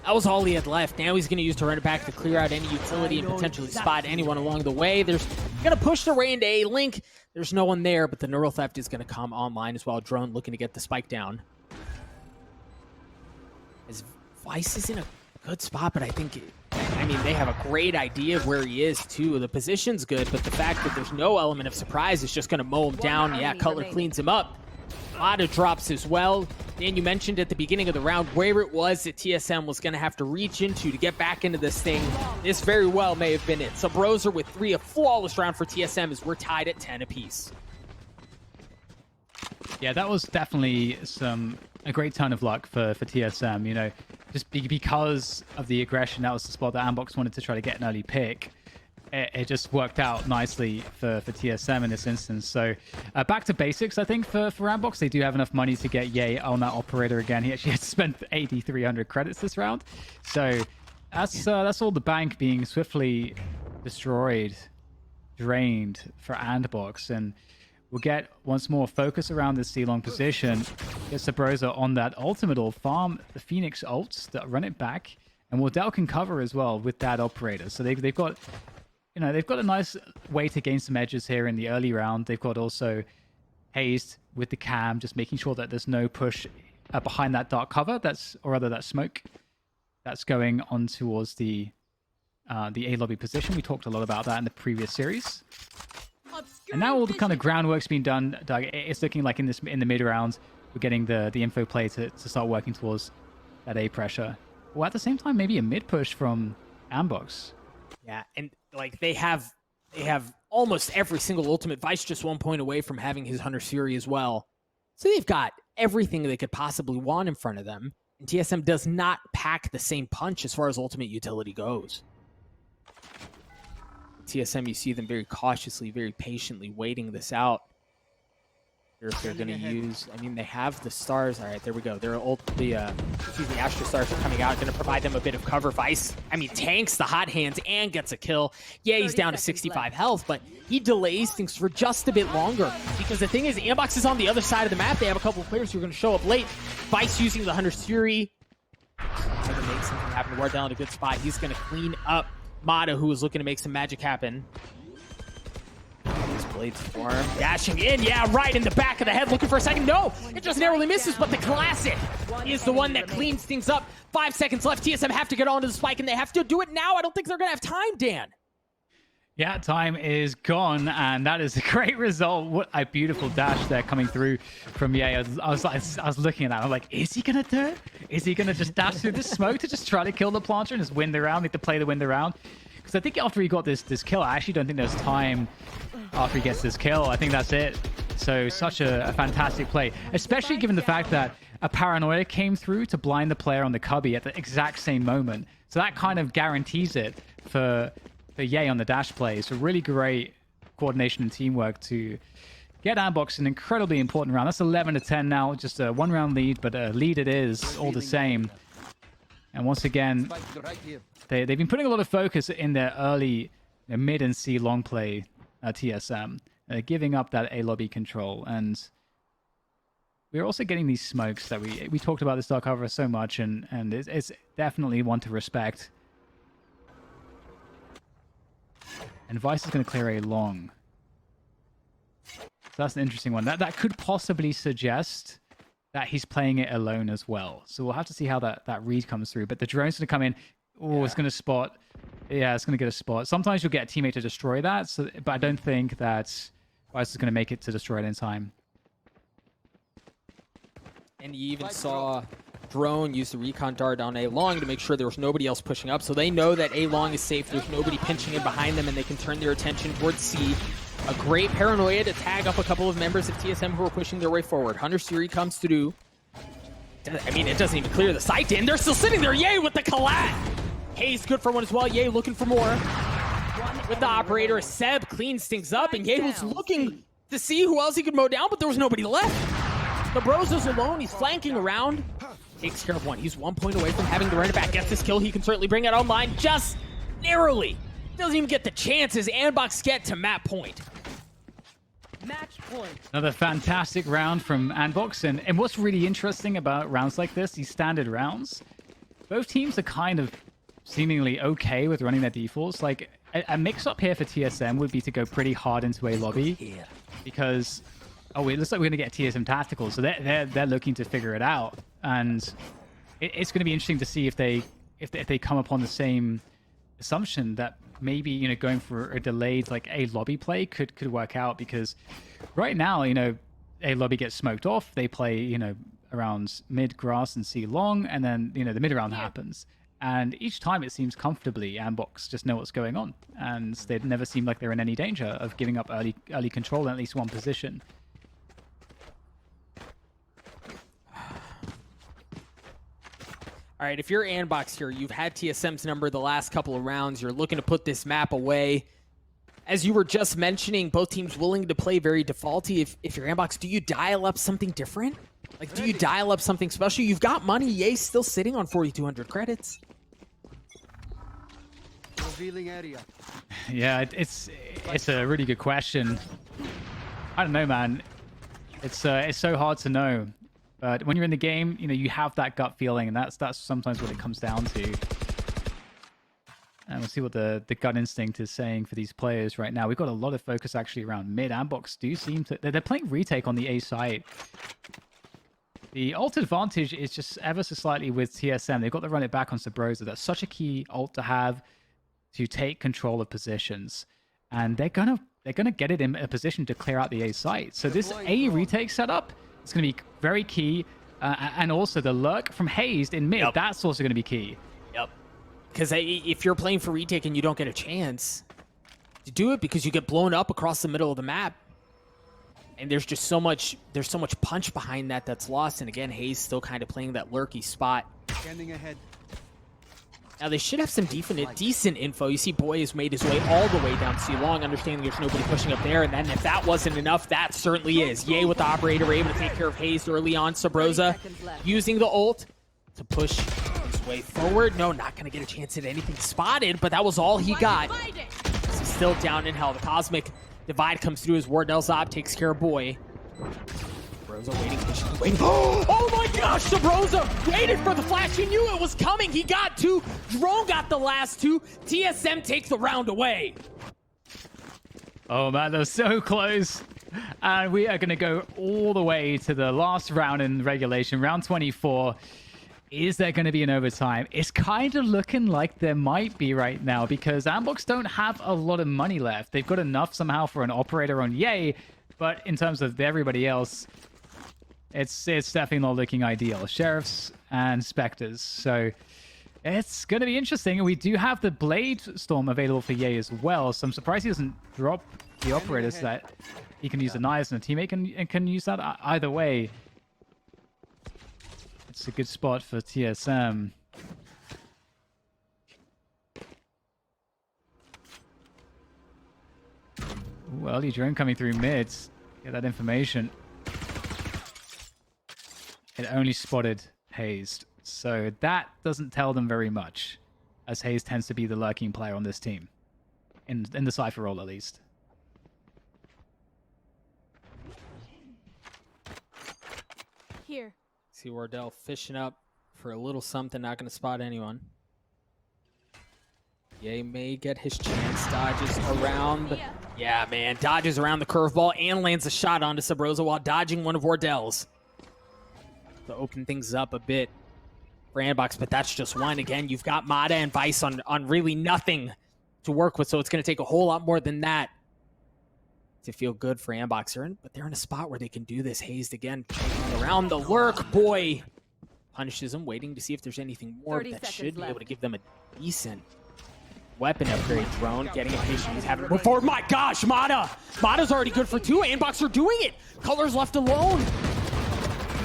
That was all he had left. Now he's going to use to run it back to clear out any utility and potentially spot anyone along the way. There's going to push their way into A link. There's no one there, but the neural theft is going to come online as well. Drone looking to get the spike down. As Vice is in a good spot, but I think, I mean, they have a great idea of where he is too. The position's good, but the fact that there's no element of surprise is just going to mow him down. Yeah, Cutler cleans him up. A lot of drops as well. Dan, you mentioned at the beginning of the round where it was that TSM was going to have to reach into to get back into this thing. This very well may have been it. Subroza with 3, a flawless round for TSM as we're tied at 10 apiece. Yeah, that was definitely a great turn of luck for TSM, you know, just because of the aggression. That was the spot that ANDBOX wanted to try to get an early pick. It just worked out nicely for TSM in this instance. So back to basics, I think, for ANDBOX. They do have enough money to get Ye on that operator again. He actually had to spend 8,300 credits this round. So that's all the bank being swiftly destroyed, drained for ANDBOX. And we'll get once more focus around this C-long position. Get subroza on that ultimate or farm the Phoenix ults that run it back. And Wardell can cover as well with that operator. So they've got... You know, they've got a nice way to gain some edges here in the early round. They've got also hazed with the cam, just making sure that there's no push behind that dark cover. That smoke that's going on towards the A lobby position. We talked a lot about that in the previous series. And now all the kind of groundwork's been done, Doug. It's looking like in the mid round, we're getting the info play to start working towards that A pressure. Well, at the same time, maybe a mid push from ANDBOX. Yeah, and like they have almost every single ultimate. Vice just 1 point away from having his Hunter's Fury as well. So they've got everything they could possibly want in front of them. And TSM does not pack the same punch as far as ultimate utility goes. TSM, you see them very cautiously, very patiently waiting this out. If they're going to use, I mean, they have the stars. All right, there we go. Their the Astro stars are coming out, going to provide them a bit of cover. Vice, I mean, tanks the hot hands and gets a kill. Yeah, he's down to 65 health, but he delays things for just a bit longer. Because the thing is, ANDBOX is on the other side of the map. They have a couple of players who are going to show up late. Vice using the Hunter's Fury. Trying to make something happen. Wardell in a good spot. He's going to clean up Mata, who is looking to make some magic happen. These blades form. Dashing in, yeah, right in the back of the head, looking for a second. No, it just narrowly misses, but the classic is the one that cleans things up. 5 seconds left. TSM have to get onto the spike, and they have to do it now. I don't think they're going to have time, Dan. Yeah, time is gone, and that is a great result. What a beautiful dash there coming through from Ye. I was looking at that. I'm like, is he gonna do it? Is he gonna just dash through the smoke to just try to kill the planter and just win the round? Need to play the win the round. Because I think after he got this kill, I actually don't think there's time after he gets this kill. I think that's it. So such a fantastic play, especially given the fact that a paranoia came through to blind the player on the cubby at the exact same moment. So that kind of guarantees it for Ye on the dash play. So really great coordination and teamwork to get ANDBOX an incredibly important round. That's 11-10 now, just a 1-round lead, but a lead it is all the same. And once again, they've been putting a lot of focus in their early mid and C long play TSM, giving up that A lobby control. And we're also getting these smokes that we talked about this Dark Cover so much, and it's definitely one to respect. And Vice is going to clear A long. So that's an interesting one. That could possibly suggest that he's playing it alone as well. So we'll have to see how that read comes through. But the drone's going to come in. Oh, yeah. It's going to spot. Yeah, it's going to get a spot. Sometimes you'll get a teammate to destroy that, but I don't think that Vice is going to make it to destroy it in time. And you even saw Drone use the recon dart on A long to make sure there was nobody else pushing up. So they know that A long is safe. There's nobody pinching in behind them, and they can turn their attention towards C. A great paranoia to tag up a couple of members of TSM who are pushing their way forward. Hunter's Fury comes through. I mean, it doesn't even clear the sight in. They're still sitting there. Ye with the collat. Hayes good for one as well. Ye looking for more. With the operator, Seb cleans things up, and Ye was looking to see who else he could mow down, but there was nobody left. Subroza's alone. He's flanking around. Takes care of one. He's 1 point away from having to run it back. Gets this kill. He can certainly bring it online just narrowly. Doesn't even get the chances. ANDBOX get to map point. Match point. Another fantastic round from ANDBOX. And what's really interesting about rounds like this, these standard rounds, both teams are kind of seemingly okay with running their defaults. Like, a mix-up here for TSM would be to go pretty hard into a lobby. Because, oh, it looks like we're going to get TSM tactical. So they're looking to figure it out. And it's going to be interesting to see if they come upon the same assumption that maybe, you know, going for a delayed like A lobby play could work out, because right now, you know, A lobby gets smoked off. They play, you know, around mid grass and C long, and then, you know, the mid round happens. And each time it seems comfortably ANDBOX just know what's going on, and they never seem like they're in any danger of giving up early control in at least one position. All right, if you're ANDBOX here, you've had TSM's number the last couple of rounds. You're looking to put this map away. As you were just mentioning, both teams willing to play very defaulty. If you're ANDBOX, do you dial up something different? Like, do you dial up something special? You've got money. Ye's still sitting on 4,200 credits. Revealing area. Yeah, it's a really good question. I don't know, man. It's so hard to know. But when you're in the game, you know, you have that gut feeling, and that's sometimes what it comes down to. And we'll see what the gut instinct is saying for these players right now. We've got a lot of focus actually around mid. ANDBOX do seem to... They're playing retake on the A side. The ult advantage is just ever so slightly with TSM. They've got to run it back on Subroza. That's such a key ult to have to take control of positions. And they're gonna get it in a position to clear out the A site. So this A retake setup... It's going to be very key. And also the lurk from Hazed in mid, that's also going to be key. Yep. Because if you're playing for retake and you don't get a chance to do it because you get blown up across the middle of the map, and there's just so much punch behind that's lost. And again, Hayes still kind of playing that lurky spot. Standing ahead. Now they should have some decent info. You see Boy has made his way all the way down C long, understanding there's nobody pushing up there. And then if that wasn't enough, that certainly is. Ye with the operator able to take care of Hazed early on. Subroza using the ult to push his way forward. No, not going to get a chance at anything spotted, but that was all he got. He's still down in hell. The Cosmic Divide comes through as wardell Zob takes care of Boy. Subroza waiting, patiently waiting. Oh my gosh, Subroza waited for the flash. He knew it was coming. He got two. Drone got the last two. TSM takes the round away. Oh man, they're so close. And we are going to go all the way to the last round in regulation, round 24. Is there going to be an overtime? It's kind of looking like there might be right now because ANDBOX don't have a lot of money left. They've got enough somehow for an operator on Ye, but in terms of everybody else, it's definitely not looking ideal. Sheriffs and Spectres. So it's going to be interesting. We do have the Blade Storm available for Ye as well. So I'm surprised he doesn't drop the operator so that he can use the knives and a teammate can use that. Either way, it's a good spot for TSM. Ooh, early drone coming through mid. Get that information. It only spotted Hazed. So that doesn't tell them very much, as Hazed tends to be the lurking player on this team. In the Cypher role, at least. Here. See Wardell fishing up for a little something, not going to spot anyone. Ye may get his chance, dodges around. Yeah, man, dodges around the curveball and lands a shot onto Subroza while dodging one of Wardell's. To open things up a bit for ANDBOX, but that's just one. Again, you've got Mata and Vice on really nothing to work with, so it's going to take a whole lot more than that to feel good for ANDBOX. But they're in a spot where they can do this. Hazed again, around the lurk. Boy punishes him, waiting to see if there's anything more that should be able to give them a decent weapon upgrade. Drone getting impatient. He's having to move forward. My gosh, Mata! Mata's already good for two. ANDBOX are doing it. Color's left alone.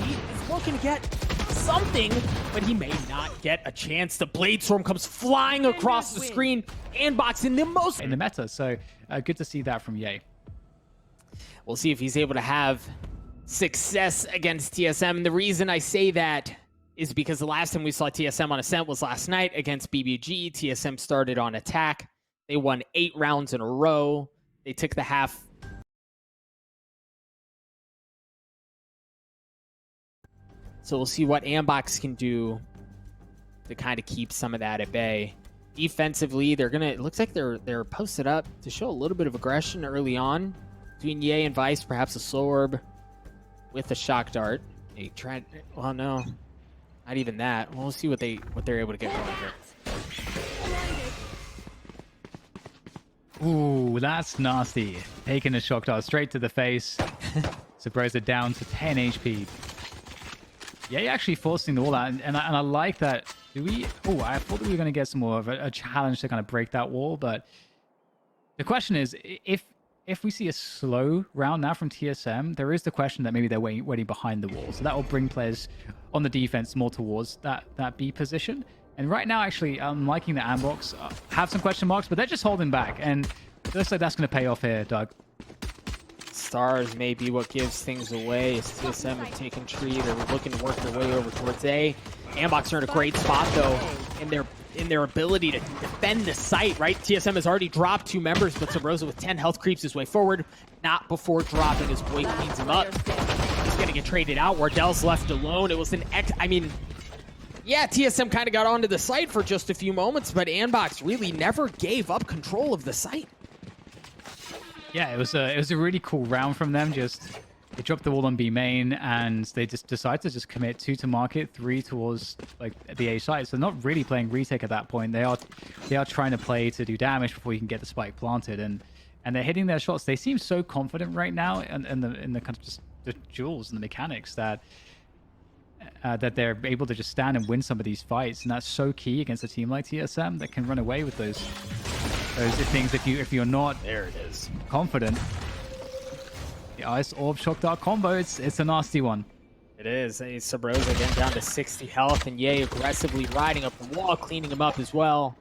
He is looking to get something, but he may not get a chance. The Blade Storm comes flying across the screen. ANDBOX in the meta, so good to see that from Ye. We'll see if he's able to have success against TSM. And the reason I say that is because the last time we saw TSM on Ascent was last night against BBG. TSM started on attack. They won 8 rounds in a row. They took the half. So we'll see what ANDBOX can do to kind of keep some of that at bay. Defensively, they're gonna. It looks like they're posted up to show a little bit of aggression early on between Ye and Vice. Perhaps a slow orb with a shock dart. They tried. Well, no, not even that. We'll see what they're able to get going here. Ooh, that's nasty. Taking a shock dart straight to the face. Subroza down to 10 HP. Yeah, you're actually forcing the wall out, and I like that. Do we? Oh, I thought that we were going to get some more of a challenge to kind of break that wall, but the question is, if we see a slow round now from TSM, there is the question that maybe they're waiting behind the wall, so that will bring players on the defense more towards that B position. And right now, actually, I'm liking the ANDBOX have some question marks, but they're just holding back, and it looks like that's going to pay off here, Doug. Stars may be what gives things away as TSM have taken tree. They're looking to work their way over towards A. ANDBOX are in a great spot, though, in their ability to defend the site, right? TSM has already dropped 2 members, but Subroza with 10 health creeps his way forward. Not before dropping as Boy cleans him up. He's going to get traded out. Wardell's left alone. It was yeah, TSM kind of got onto the site for just a few moments, but ANDBOX really never gave up control of the site. Yeah, it was a really cool round from them. They dropped the wall on B main, and they just decided to just commit 2 to market, 3 towards like the A side. So not really playing retake at that point. They are trying to play to do damage before you can get the spike planted, and they're hitting their shots. They seem so confident right now in the kind of just the duels and the mechanics that they're able to just stand and win some of these fights, and that's so key against a team like TSM that can run away with those things if you're not confident. The Ice Orb Shock Dart combo, it's a nasty one. It is. A Subroza again down to 60 health, and Ye aggressively riding up the wall, cleaning him up as well.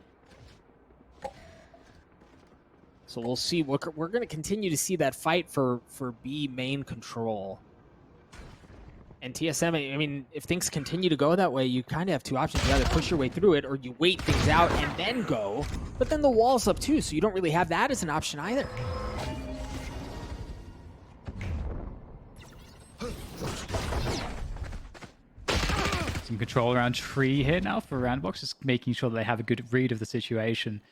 So we'll see. We're going to continue to see that fight for B main control. And TSM, I mean, if things continue to go that way, you kind of have two options. You either push your way through it, or you wait things out and then go. But then the wall's up too, so you don't really have that as an option either. Some control around Tree here now for ANDBOX, just making sure that they have a good read of the situation.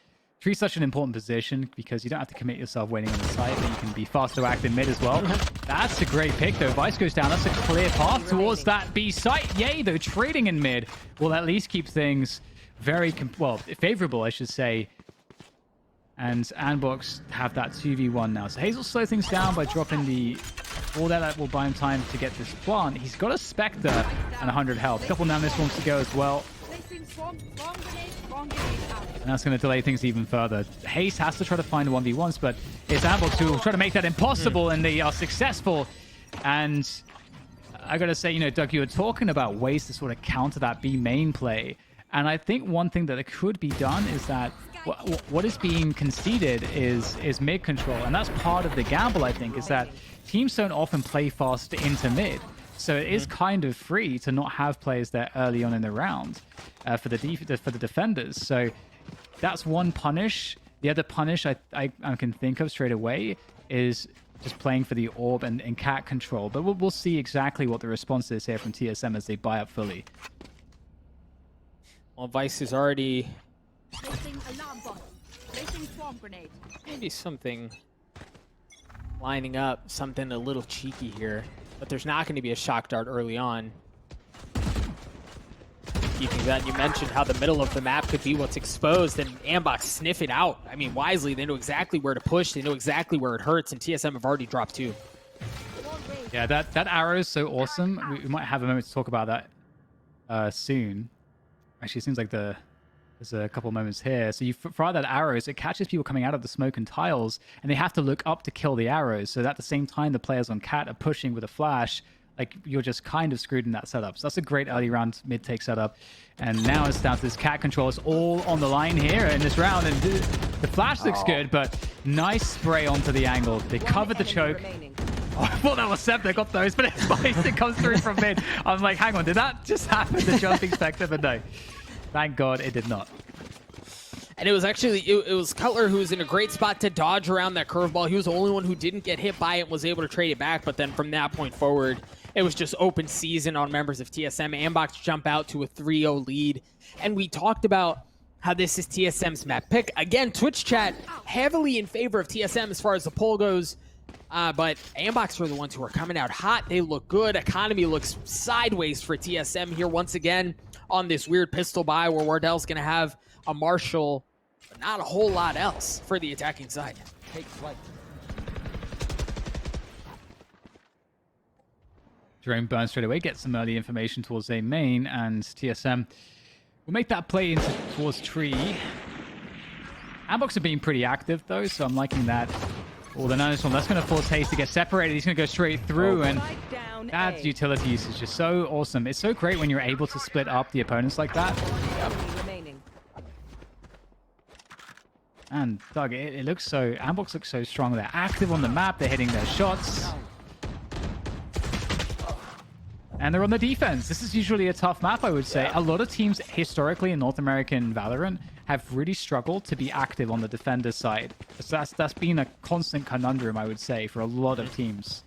Tree's such an important position because you don't have to commit yourself waiting on the site, but you can be fast to act in mid as well. That's a great pick though. Vice goes down. That's a clear path towards that B site. Yay, though, trading in mid will at least keep things very, favorable, I should say. And ANDBOX have that 2v1 now. So hazed will slow things down by dropping the wardell. That will buy him time to get this plant. He's got a Spectre and 100 health. A couple nano swarms to go as well. And that's going to delay things even further. Hazed has to try to find 1v1s, but it's ANDBOX who will try to make that impossible, and they are successful. And I got to say, you know, Doug, you were talking about ways to sort of counter that B main play. And I think one thing that could be done is that what is being conceded is mid control. And that's part of the gamble, I think, is that teams don't often play fast into mid. So it is kind of free to not have players there early on in the round for the defenders. So that's one punish. The other punish I can think of straight away is just playing for the orb and cat control. But we'll see exactly what the response is here from TSM as they buy up fully. Well, Vice is already... Placing alarm bot. Placing swarm grenade. Maybe something lining up, something a little cheeky here. But there's not going to be a shock dart early on. Keeping that, you mentioned how the middle of the map could be what's exposed, and ANDBOX sniff it out. I mean, wisely, they know exactly where to push, they know exactly where it hurts, and TSM have already dropped two. Yeah, that arrow is so awesome. We might have a moment to talk about that soon. Actually, it seems like there's a couple moments here. So you fire that arrows, it catches people coming out of the smoke and tiles, and they have to look up to kill the arrows. So at the same time, the players on cat are pushing with a flash. Like, you're just kind of screwed in that setup. So that's a great early round mid-take setup. And now it's down to this cat control. It's all on the line here in this round. And the flash looks good, but nice spray onto the angle. They covered the choke. Oh, I thought that was Seb that got those, but it's Vice. It comes through from mid. I'm like, hang on, did that just happen? The jumping Spectre? But no. Thank God it did not. And it was actually, it was Cutler who was in a great spot to dodge around that curveball. He was the only one who didn't get hit by it and was able to trade it back. But then from that point forward, it was just open season on members of TSM. ANDBOX jump out to a 3-0 lead. And we talked about how this is TSM's map pick. Again, Twitch chat heavily in favor of TSM as far as the poll goes. But ANDBOX are the ones who are coming out hot. They look good. Economy looks sideways for TSM here once again on this weird pistol buy where Wardell's going to have a Marshall, but not a whole lot else for the attacking side. Take flight. Drone burn straight away, get some early information towards A main, and TSM will make that play towards Tree. ANDBOX are being pretty active though, so I'm liking that. Oh, the nano storm, that's going to force Hazed to get separated. He's going to go straight through, and that utility use is just so awesome. It's so great when you're able to split up the opponents like that. And Doug, it looks so... ANDBOX looks so strong. They're active on the map. They're hitting their shots. And they're on the defense. This is usually a tough map, I would say. A lot of teams historically in North American Valorant have really struggled to be active on the defender side. So that's been a constant conundrum, I would say, for a lot of teams.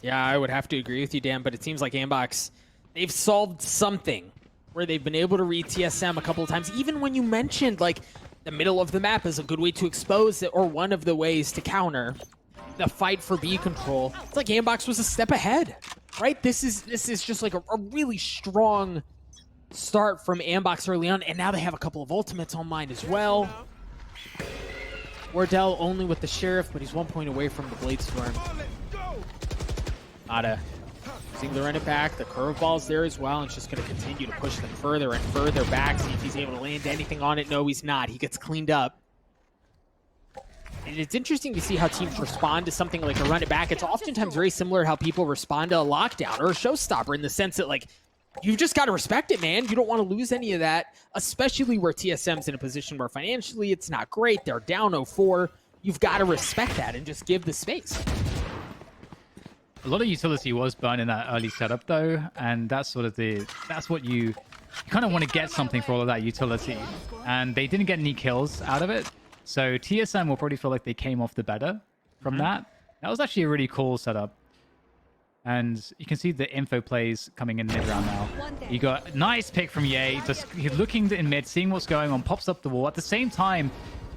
Yeah, I would have to agree with you, Dan, but it seems like ANDBOX, they've solved something where they've been able to read TSM a couple of times. Even when you mentioned, like, the middle of the map is a good way to expose it, or one of the ways to counter the fight for B control. It's like ANDBOX was a step ahead, right? This is just like a really strong start from ANDBOX early on, and now they have a couple of ultimates online as well. Wardell only with the Sheriff, but he's 1 point away from the Blade Storm. Nada. Seeing the run it back, the curveball's there as well, and it's just going to continue to push them further and further back, see if he's able to land anything on it. No, he's not. He gets cleaned up. And it's interesting to see how teams respond to something like a run it back. It's oftentimes very similar to how people respond to a lockdown or a showstopper, in the sense that, like, you've just got to respect it, man. You don't want to lose any of that, especially where TSM's in a position where financially it's not great. They're down 0-4. You've got to respect that and just give the space. A lot of utility was burned in that early setup, though, and that's sort of that's what you kind of want to get something for all of that utility. And they didn't get any kills out of it, so TSM will probably feel like they came off the better from that. That was actually a really cool setup. And you can see the info plays coming in mid-round now. You got a nice pick from Ye, just looking in mid, seeing what's going on, pops up the wall. At the same time,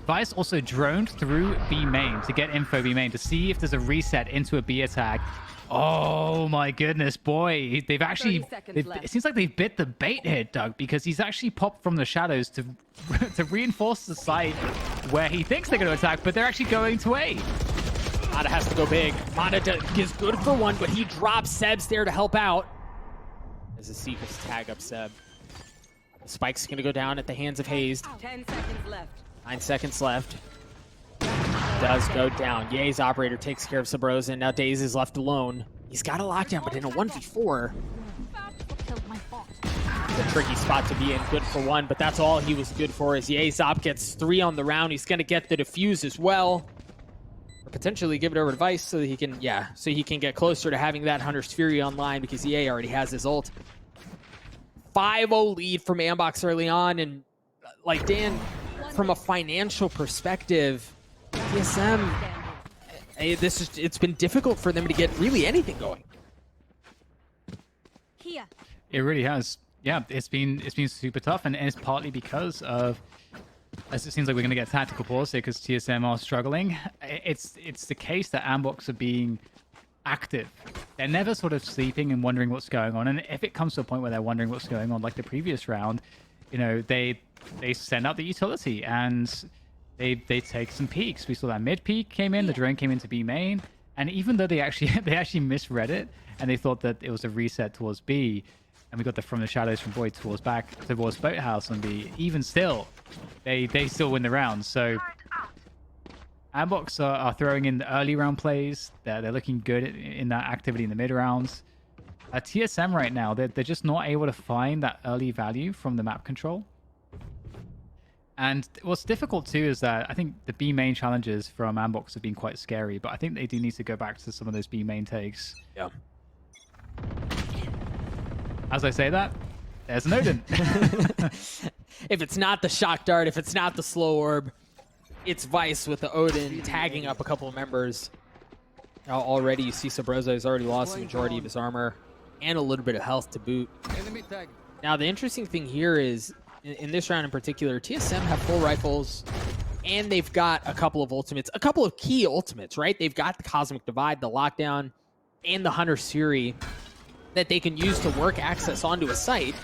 Vice also droned through B main to get info B main to see if there's a reset into a B attack. Oh my goodness, boy. They've actually... it seems like they've bit the bait here, Doug, because he's actually popped from the shadows to reinforce the site where he thinks they're going to attack, but they're actually going to A. Mata has to go big. Mata is good for one, but he drops. Seb's there to help out. As the Seekers tag up Seb. The spike's going to go down at the hands of Hazed. 10 seconds left. 9 seconds left. Does go down. Ye's operator takes care of subroza, and now Daze is left alone. He's got a lockdown, but in a 1v4, Killed my bot. it's a tricky spot to be in. Good for one, but that's all he was good for. As Zop gets 3 on the round, he's going to get the defuse as well. Or potentially give it over to Vice so that he can, so he can get closer to having that Hunter's Fury online, because EA already has his ult. 5-0 lead from ANDBOX early on, and like Dan, from a financial perspective, TSM, it's been difficult for them to get really anything going. Here. It really has. Yeah, it's been super tough, and it's partly because of, as it seems like we're going to get tactical pause here because TSM are struggling. It's the case that ANDBOX are being active. They're never sort of sleeping and wondering what's going on. And if it comes to a point where they're wondering what's going on, like the previous round, you know, they send out the utility and they take some peeks. We saw that mid peek came in, the drone came into B main, and even though they actually misread it and they thought that it was a reset towards B, and we got the from the shadows from Boyd towards boathouse on B, even still, they still win the round. So ANDBOX are throwing in the early round plays. They're looking good in that activity in the mid rounds. At TSM right now, they're just not able to find that early value from the map control. And what's difficult too is that I think the B main challenges from ANDBOX have been quite scary, but I think they do need to go back to some of those B main takes. Yeah. As I say that, there's an Odin. If it's not the shock dart, if it's not the slow orb, it's Vice with the Odin tagging up a couple of members. Now already you see subroza has already lost the majority of his armor and a little bit of health to boot. Now the interesting thing here is, in this round in particular, TSM have full rifles and they've got a couple of ultimates, a couple of key ultimates, right? They've got the Cosmic Divide, the Lockdown, and the Hunter's Fury that they can use to work access onto a site.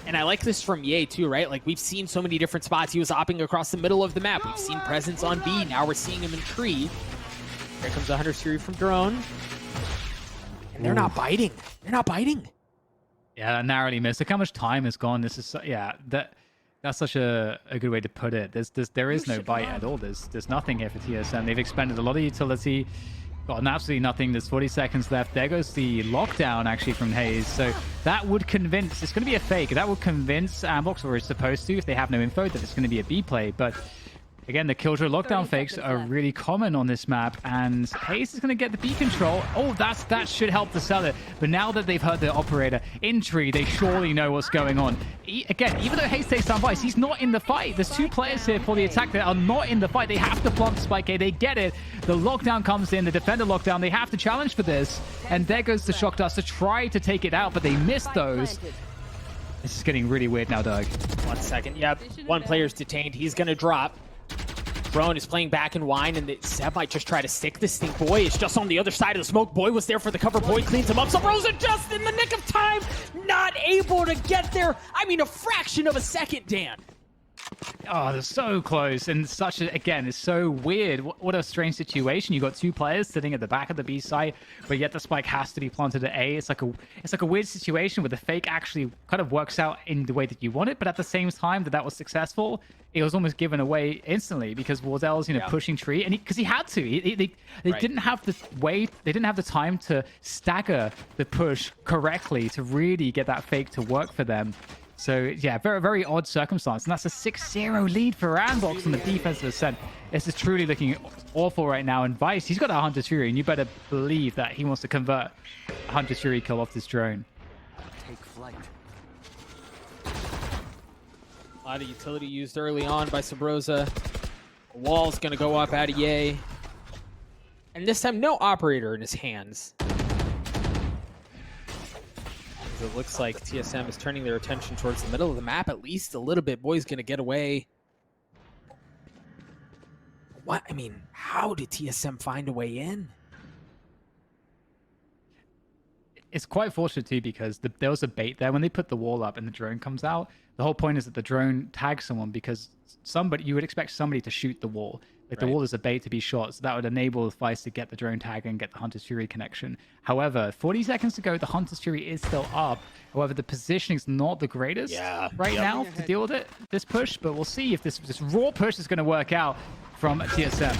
And I like this from Ye too, right? Like, we've seen so many different spots. He was opping across the middle of the map. We've seen presence on B. Now we're seeing him in tree. Here comes the Hunter's Fury from drone. And they're not biting. They're not biting. Yeah, narrowly missed. Look how much time has gone. This is, that's such a good way to put it. There is no bite at all. There's nothing here for TSM. They've expended a lot of utility. Gotten absolutely nothing. There's 40 seconds left. There goes the lockdown, actually, from Hazed. So that would convince... It's going to be a fake. That would convince ANDBOX, or is supposed to, if they have no info, that it's going to be a B play. But again, the Killjoy lockdown fakes are really common on this map. And Hazed is going to get the B control. Oh, that should help the seller. But now that they've heard the operator in tree, they surely know what's going on. Again, even though Hazed takes down Vice, he's not in the fight. There's 2 players here for the attack that are not in the fight. They have to plant the spike A. They get it. The lockdown comes in, the defender lockdown. They have to challenge for this. And there goes the shock dust to try to take it out, but they missed those. This is getting really weird now, Doug. 1 second. Yep. One player's detained. He's going to drop. Drone is playing back and wine, and Seb might just try to stick this thing. Boy is just on the other side of the smoke. Boy was there for the cover. Boy cleans him up. subroza just in the nick of time. Not able to get there. I mean, a fraction of a second, Dan. Oh, they're so close, and such a, again, it's so weird. What a strange situation. You got two players sitting at the back of the B site, but yet the spike has to be planted at A. It's like a weird situation where the fake actually kind of works out in the way that you want it, but at the same time that was successful, it was almost given away instantly because Wardell's pushing tree, and because he had to. They didn't have the way, they didn't have the time to stagger the push correctly to really get that fake to work for them. So, yeah, very, very odd circumstance. And that's a 6-0 lead for ANDBOX on the defensive ascent. This is truly looking awful right now. And Vice, he's got a Hunter's Fury, and you better believe that he wants to convert a Hunter's Fury kill off this drone. Take flight. A lot of utility used early on by Subroza. The wall's going to go up out of Yay. And this time, no operator in his hands. It looks like TSM is turning their attention towards the middle of the map at least a little bit. Boy's going to get away. What? I mean, how did TSM find a way in? It's quite fortunate too because there was a bait there when they put the wall up and the drone comes out. The whole point is that the drone tags someone because you would expect somebody to shoot the wall. Like the wall is a bait to be shot, so that would enable Vice to get the drone tag and get the Hunter's Fury connection. However, 40 seconds to go, the Hunter's Fury is still up. However, the positioning is not the greatest right now to deal with it, this push, but we'll see if this raw push is going to work out from TSM.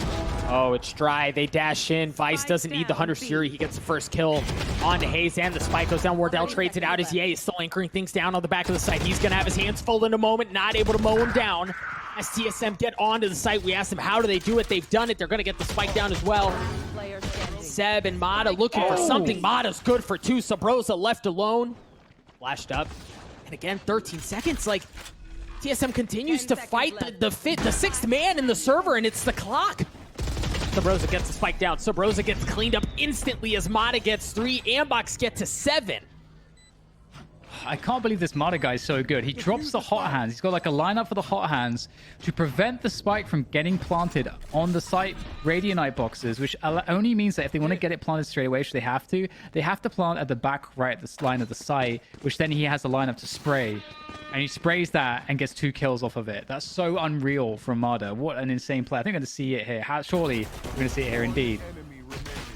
Oh, it's dry. They dash in. Vice doesn't need the Hunter's Fury. He gets the first kill on to hazed, and the spike goes down. Wardell trades it out as Ye is still anchoring things down on the back of the site. He's going to have his hands full in a moment, not able to mow him down. As TSM get onto the site, we asked them how do they do it. They've done it. They're going to get the spike down as well. Seb and Mata looking for something. Mata's good for two. Subroza left alone. Flashed up. And again, 13 seconds. Like, TSM continues to fight the sixth man in the server, and it's the clock. Subroza gets the spike down. Subroza gets cleaned up instantly as Mata gets 3. ANDBOX get to 7. I can't believe this Mata guy is so good. He drops the hot hands. He's got like a lineup for the hot hands to prevent the spike from getting planted on the site Radianite boxes, which only means that if they want to get it planted straight away, which they have to plant at the back right, this line of the site, which then he has the lineup to spray. And he sprays that and gets 2 kills off of it. That's so unreal from Mata. What an insane play. I think I'm going to see it here. Surely we're going to see it here indeed.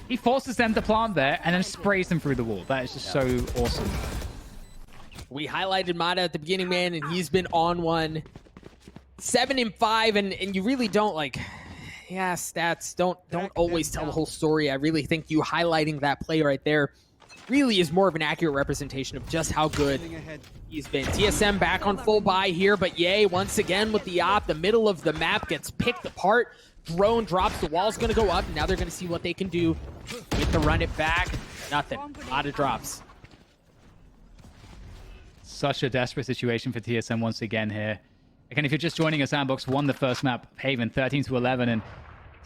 He forces them to plant there and then sprays them through the wall. That is just so awesome. We highlighted Mata at the beginning, man, and he's been on one. 7 and 5, and you really don't stats don't always tell the whole story. I really think you highlighting that play right there really is more of an accurate representation of just how good he's been. TSM back on full buy here, but Ye once again with the op. The middle of the map gets picked apart. Drone drops, the wall's gonna go up, and now they're gonna see what they can do with the run it back. Nothing. Mata drops. Such a desperate situation for TSM once again here. Again, if you're just joining us, ANDBOX won the first map, Haven, 13-11, and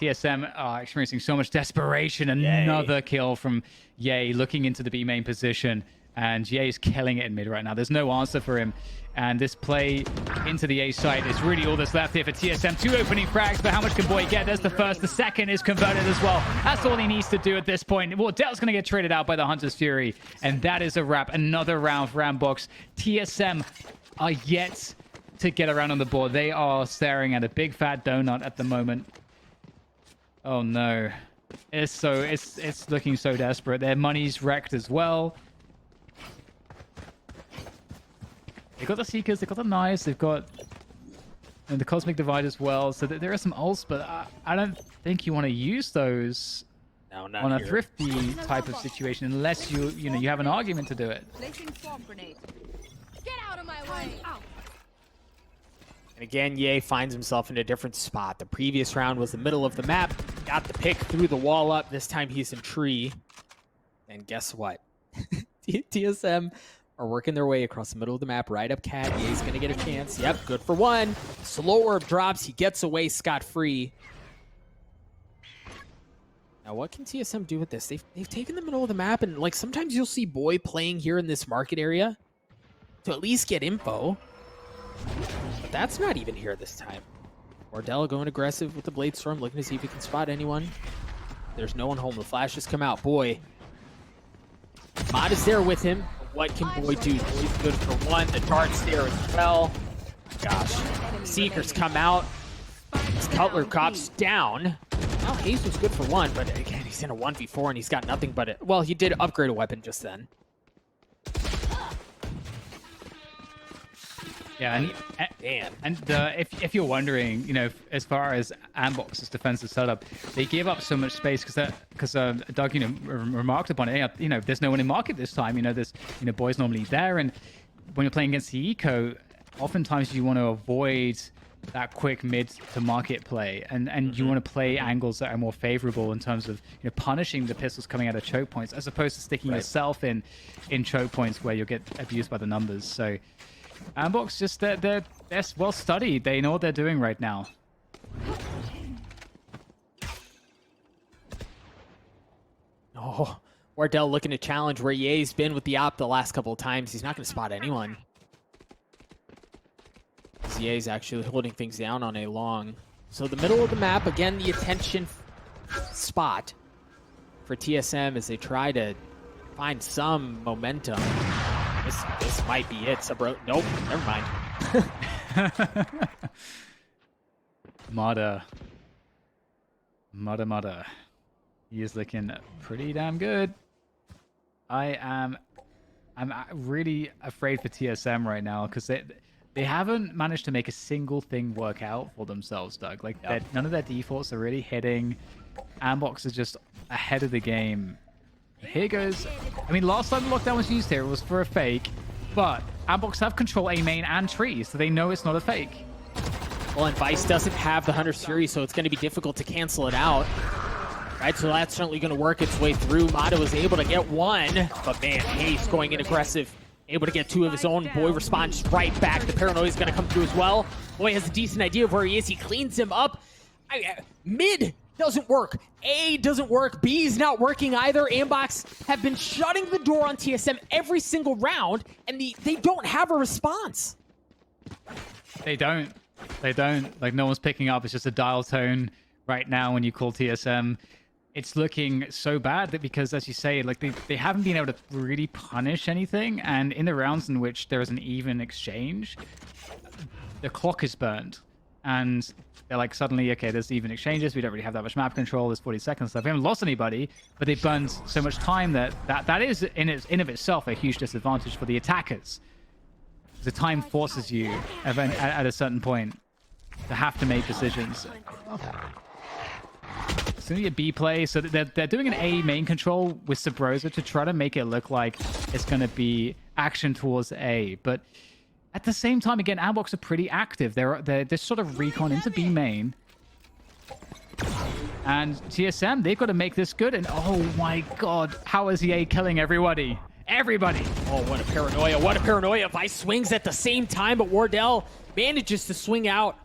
TSM are experiencing so much desperation. Another kill from Ye looking into the B main position, and Ye is killing it in mid right now. There's no answer for him, and this play into the A site is really all that's left here for TSM. 2 opening frags, but how much can Boy get? There's the first. The second is converted as well. That's all he needs to do at this point. Wardell's going to get traded out by the Hunter's Fury, and that is a wrap. Another round for ANDBOX. TSM are yet to get around on the board. They are staring at a big fat donut at the moment. Oh no. It's looking so desperate. Their money's wrecked as well. They've got the Seekers, they've got the Knives, they've got the Cosmic Divide as well. So there are some ults, but I don't think you want to use those on a thrifty type of situation unless you have an argument to do it. Get out of my way. And again, Ye finds himself in a different spot. The previous round was the middle of the map. Got the pick, threw the wall up. This time he's in tree. And guess what? TSM are working their way across the middle of the map, right up Cat. Ye's going to get a chance. Yep, good for 1. Slow orb drops. He gets away scot-free. Now, what can TSM do with this? They've taken the middle of the map, and like sometimes you'll see Boy playing here in this market area to at least get info. But that's not even here this time. Wardell going aggressive with the Blade Storm, looking to see if he can spot anyone. There's no one home. The flashes come out. Boy. Mod is there with him. What can Boy do? Boy's good for 1. The dart's there as well. Gosh. Seekers come out. This Cutler drops down. Well, Hayes was good for one, but again, he's in a 1v4 and he's got nothing but it. Well, he did upgrade a weapon just then. Yeah, and if you're wondering, you know, as far as ANDBOX's defensive setup, they give up so much space because Doug, you know, remarked upon it. You know, there's no one in market this time. You know, there's boys normally there, and when you're playing against the eco, oftentimes you want to avoid that quick mid to market play, and you want to play angles that are more favorable in terms of punishing the pistols coming out of choke points, as opposed to sticking yourself in choke points where you'll get abused by the numbers. So ANDBOX, just they're well studied. They know what they're doing right now. Oh, Wardell looking to challenge where Ye's been with the op the last couple of times. He's not going to spot anyone. Ye's actually holding things down on a long. So the middle of the map, again, the attention spot for TSM as they try to find some momentum. This might be it. Nope, never mind. Mada. He is looking pretty damn good. I'm really afraid for TSM right now because they haven't managed to make a single thing work out for themselves, Doug. Like, none of their defaults are really hitting. ANDBOX is just ahead of the game. Here goes. I mean, last time the lockdown was used here, it was for a fake, but ANDBOX have control A main and tree, so they know it's not a fake. Well, and Vice doesn't have the Hunter's Fury, so it's going to be difficult to cancel it out. Right, so that's certainly going to work its way through. Mata was able to get one, but man, Hayes going in aggressive. Able to get two of his own. Boy responds right back. The paranoia is going to come through as well. Boy has a decent idea of where he is. He cleans him up. Mid doesn't work. A doesn't work. B is not working either. ANDBOX have been shutting the door on TSM every single round, and they don't have a response. They don't. Like, no one's picking up. It's just a dial tone right now when you call TSM. It's looking so bad that because, as you say, like they haven't been able to really punish anything, and in the rounds in which there is an even exchange, the clock is burned, and they're like, suddenly, okay, there's even exchanges, we don't really have that much map control, there's 40 seconds left, we haven't lost anybody, but they've burned so much time that is in of itself a huge disadvantage for the attackers. The time forces you at a certain point to have to make decisions. It's going to be a B play, so they're doing an A main control with Subroza to try to make it look like it's going to be action towards A. But at the same time, again, ANDBOX are pretty active. They're sort of recon into B main. And TSM, they've got to make this good. And oh my god, how is EA killing everybody? Everybody! Oh, what a paranoia. What a paranoia. Vice swings at the same time, but Wardell manages to swing out.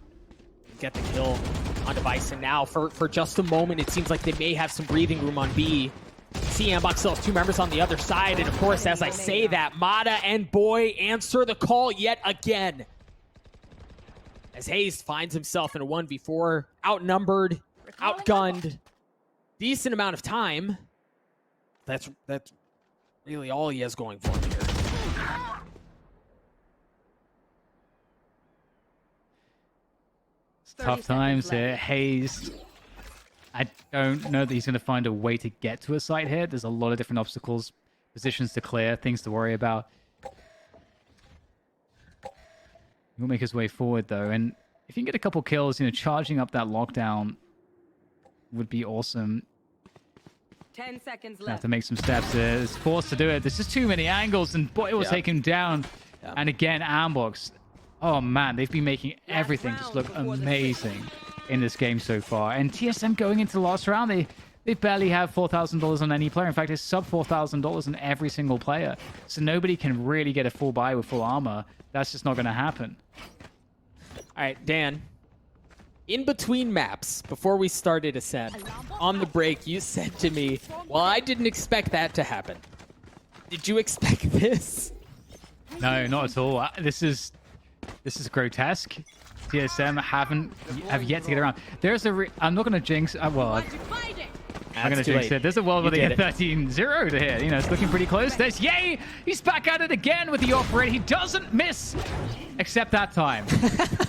Get the kill on Device, and now for just a moment, it seems like they may have some breathing room on B. See, ANDBOX still has two members on the other side, and of course, as I say that, Mata and Boy answer the call yet again. As Hayes finds himself in a 1v4, outnumbered, outgunned, decent amount of time. That's really all he has going for him here. Tough times here. Hayes, I don't know that he's going to find a way to get to a site here. There's a lot of different obstacles, positions to clear, things to worry about. He'll make his way forward, though. And if you can get a couple kills, charging up that lockdown would be awesome. 10 seconds Have left. to make some steps there. It's forced to do it. There's just too many angles, and boy, it will take him down. Yeah. And again, ANDBOX. Oh man, they've been making everything just look amazing in this game so far. And TSM going into the last round, they barely have $4,000 on any player. In fact, it's sub $4,000 on every single player. So nobody can really get a full buy with full armor. That's just not going to happen. All right, Dan. In between maps, before we started Ascent, on the break, you said to me, well, I didn't expect that to happen. Did you expect this? No, not at all. This is grotesque. TSM have yet to get around. There's I'm not going to jinx. Well, I'm going to jinx it. There's a world where they get 13-0 to hit. You know, it's looking pretty close. There's Yay! He's back at it again with the operator. He doesn't miss, except that time.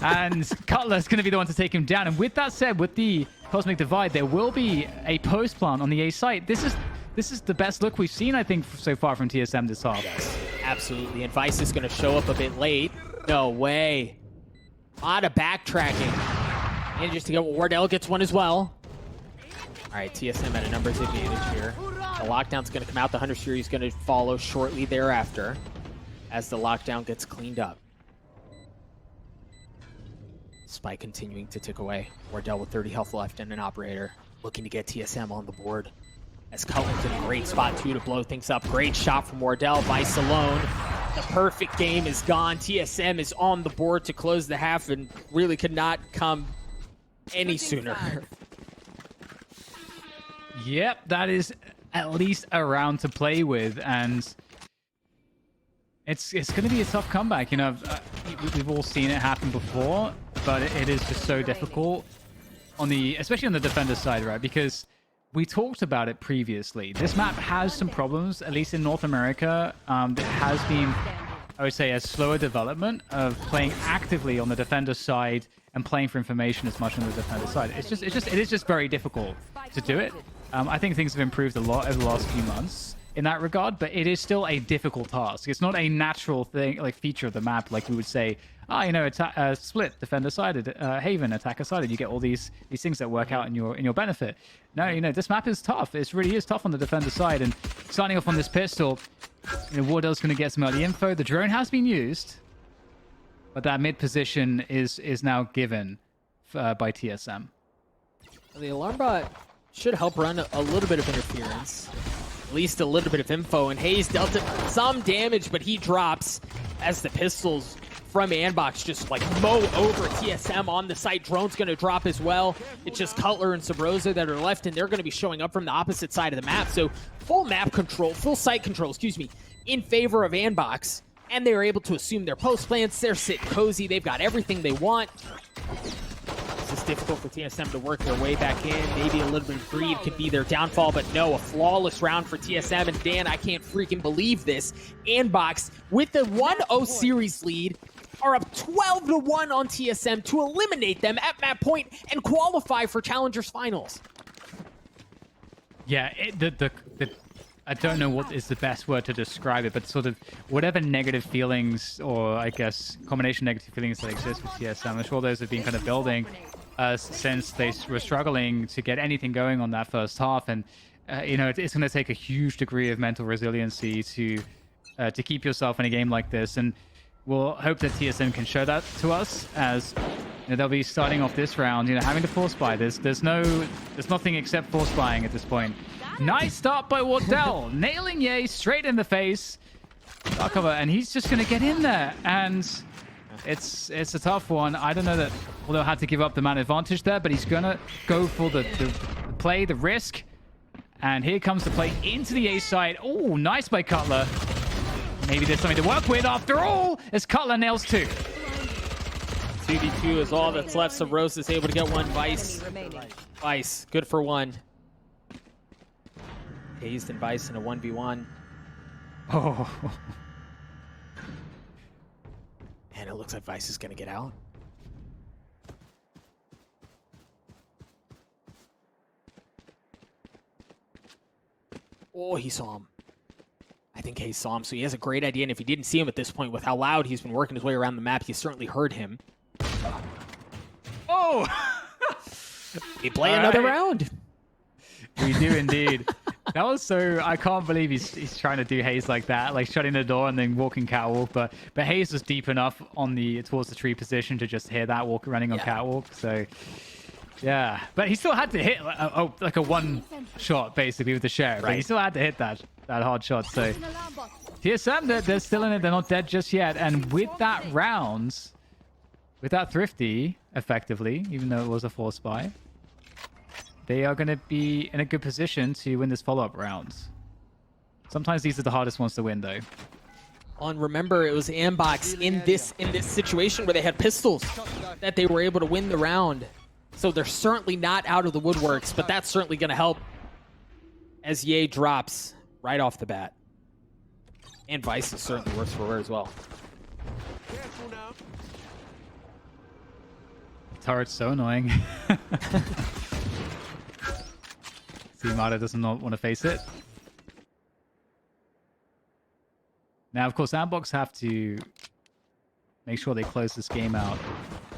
And Cutler's going to be the one to take him down. And with that said, with the Cosmic Divide, there will be a post plant on the A site. This is the best look we've seen, I think, so far from TSM this half. Yes, absolutely. And Vice is going to show up a bit late. No way. A lot of backtracking. And just to get Wardell gets one as well. All right, TSM at a numbers advantage here. The lockdown's going to come out. The Hunter Series going to follow shortly thereafter as the lockdown gets cleaned up. Spike continuing to tick away. Wardell with 30 health left and an operator looking to get TSM on the board. As Cullen's in a great spot, too, to blow things up. Great shot from Wardell. Vice alone. The perfect game is gone. TSM is on the board to close the half and really could not come any sooner. Yep, that is at least a round to play with, and it's going to be a tough comeback. You know, we've all seen it happen before, but it is just so difficult especially on the defender side, right? Because we talked about it previously. This map has some problems, at least in North America. There has been, I would say, a slower development of playing actively on the defender side and playing for information as much on the defender side. It is just very difficult to do it. I think things have improved a lot over the last few months in that regard, but it is still a difficult task. It's not a natural thing, like feature of the map, like we would say, you know, split, defender sided, Haven, attacker sided. You get all these things that work out in your benefit. No, you know, this map is tough. It really is tough on the defender side. And starting off on this pistol, you know, Wardell's going to get some early info. The drone has been used, but that mid position is now given by TSM. The alarm bot should help run a little bit of interference. At least a little bit of info. And Hayes dealt it some damage, but he drops as the pistols from ANDBOX just like mow over TSM on the site. Drone's going to drop as well. It's just Cutler and Subroza that are left, and they're going to be showing up from the opposite side of the map. So full map control, full site control, excuse me, in favor of ANDBOX. And they are able to assume their post plants. They're sitting cozy. They've got everything they want. It's difficult for TSM to work their way back in. Maybe a little bit of greed could be their downfall, but no, a flawless round for TSM. And Dan, I can't freaking believe this. ANDBOX, with the 1-0 series lead, are up 12-1 on TSM to eliminate them at that point and qualify for Challengers Finals. Yeah, I don't know what is the best word to describe it, but sort of whatever negative feelings, or I guess combination of negative feelings that exist with TSM, I'm sure those have been kind of building since they were struggling to get anything going on that first half. And you know, it's going to take a huge degree of mental resiliency to keep yourself in a game like this. And we'll hope that TSM can show that to us, as you know, they'll be starting off this round, you know, having to force buy. There's nothing except force buying at this point. Nice start by Wardell, nailing Ye straight in the face. Dark cover, and he's just going to get in there, and it's a tough one. I don't know that Wardell had to give up the man advantage there, but he's going to go for the play, the risk. And here comes the play into the A side. Oh, nice by Cutler. Maybe there's something to work with after all, as Cutler nails two. 2v2 is all that's left. Subroza is able to get one. Vice, good for one. Hazed and Vice in a 1v1. Oh. And it looks like Vice is going to get out. Oh, he saw him. I think Hayes saw him, so he has a great idea. And if he didn't see him at this point, with how loud he's been working his way around the map, he certainly heard him. Oh! We play another round. We do indeed. That was so... I can't believe he's trying to do Hayes like that, like shutting the door and then walking catwalk. But Hayes was deep enough on towards the tree position to just hear that running on catwalk. So yeah, but he still had to hit like a one shot basically with the sheriff. Right. But he still had to hit that hard shot. So TSM, they're still in it. They're not dead just yet. And with that round, with that thrifty, effectively, even though it was a force buy, they are going to be in a good position to win this follow-up round. Sometimes these are the hardest ones to win, though. And remember, it was ANDBOX in this situation where they had pistols that they were able to win the round. So they're certainly not out of the woodworks, but that's certainly going to help as Ye drops right off the bat. And Vice is certainly worse for wear as well. Turret's so annoying. Mata does not want to face it. Now, of course, ANDBOX have to make sure they close this game out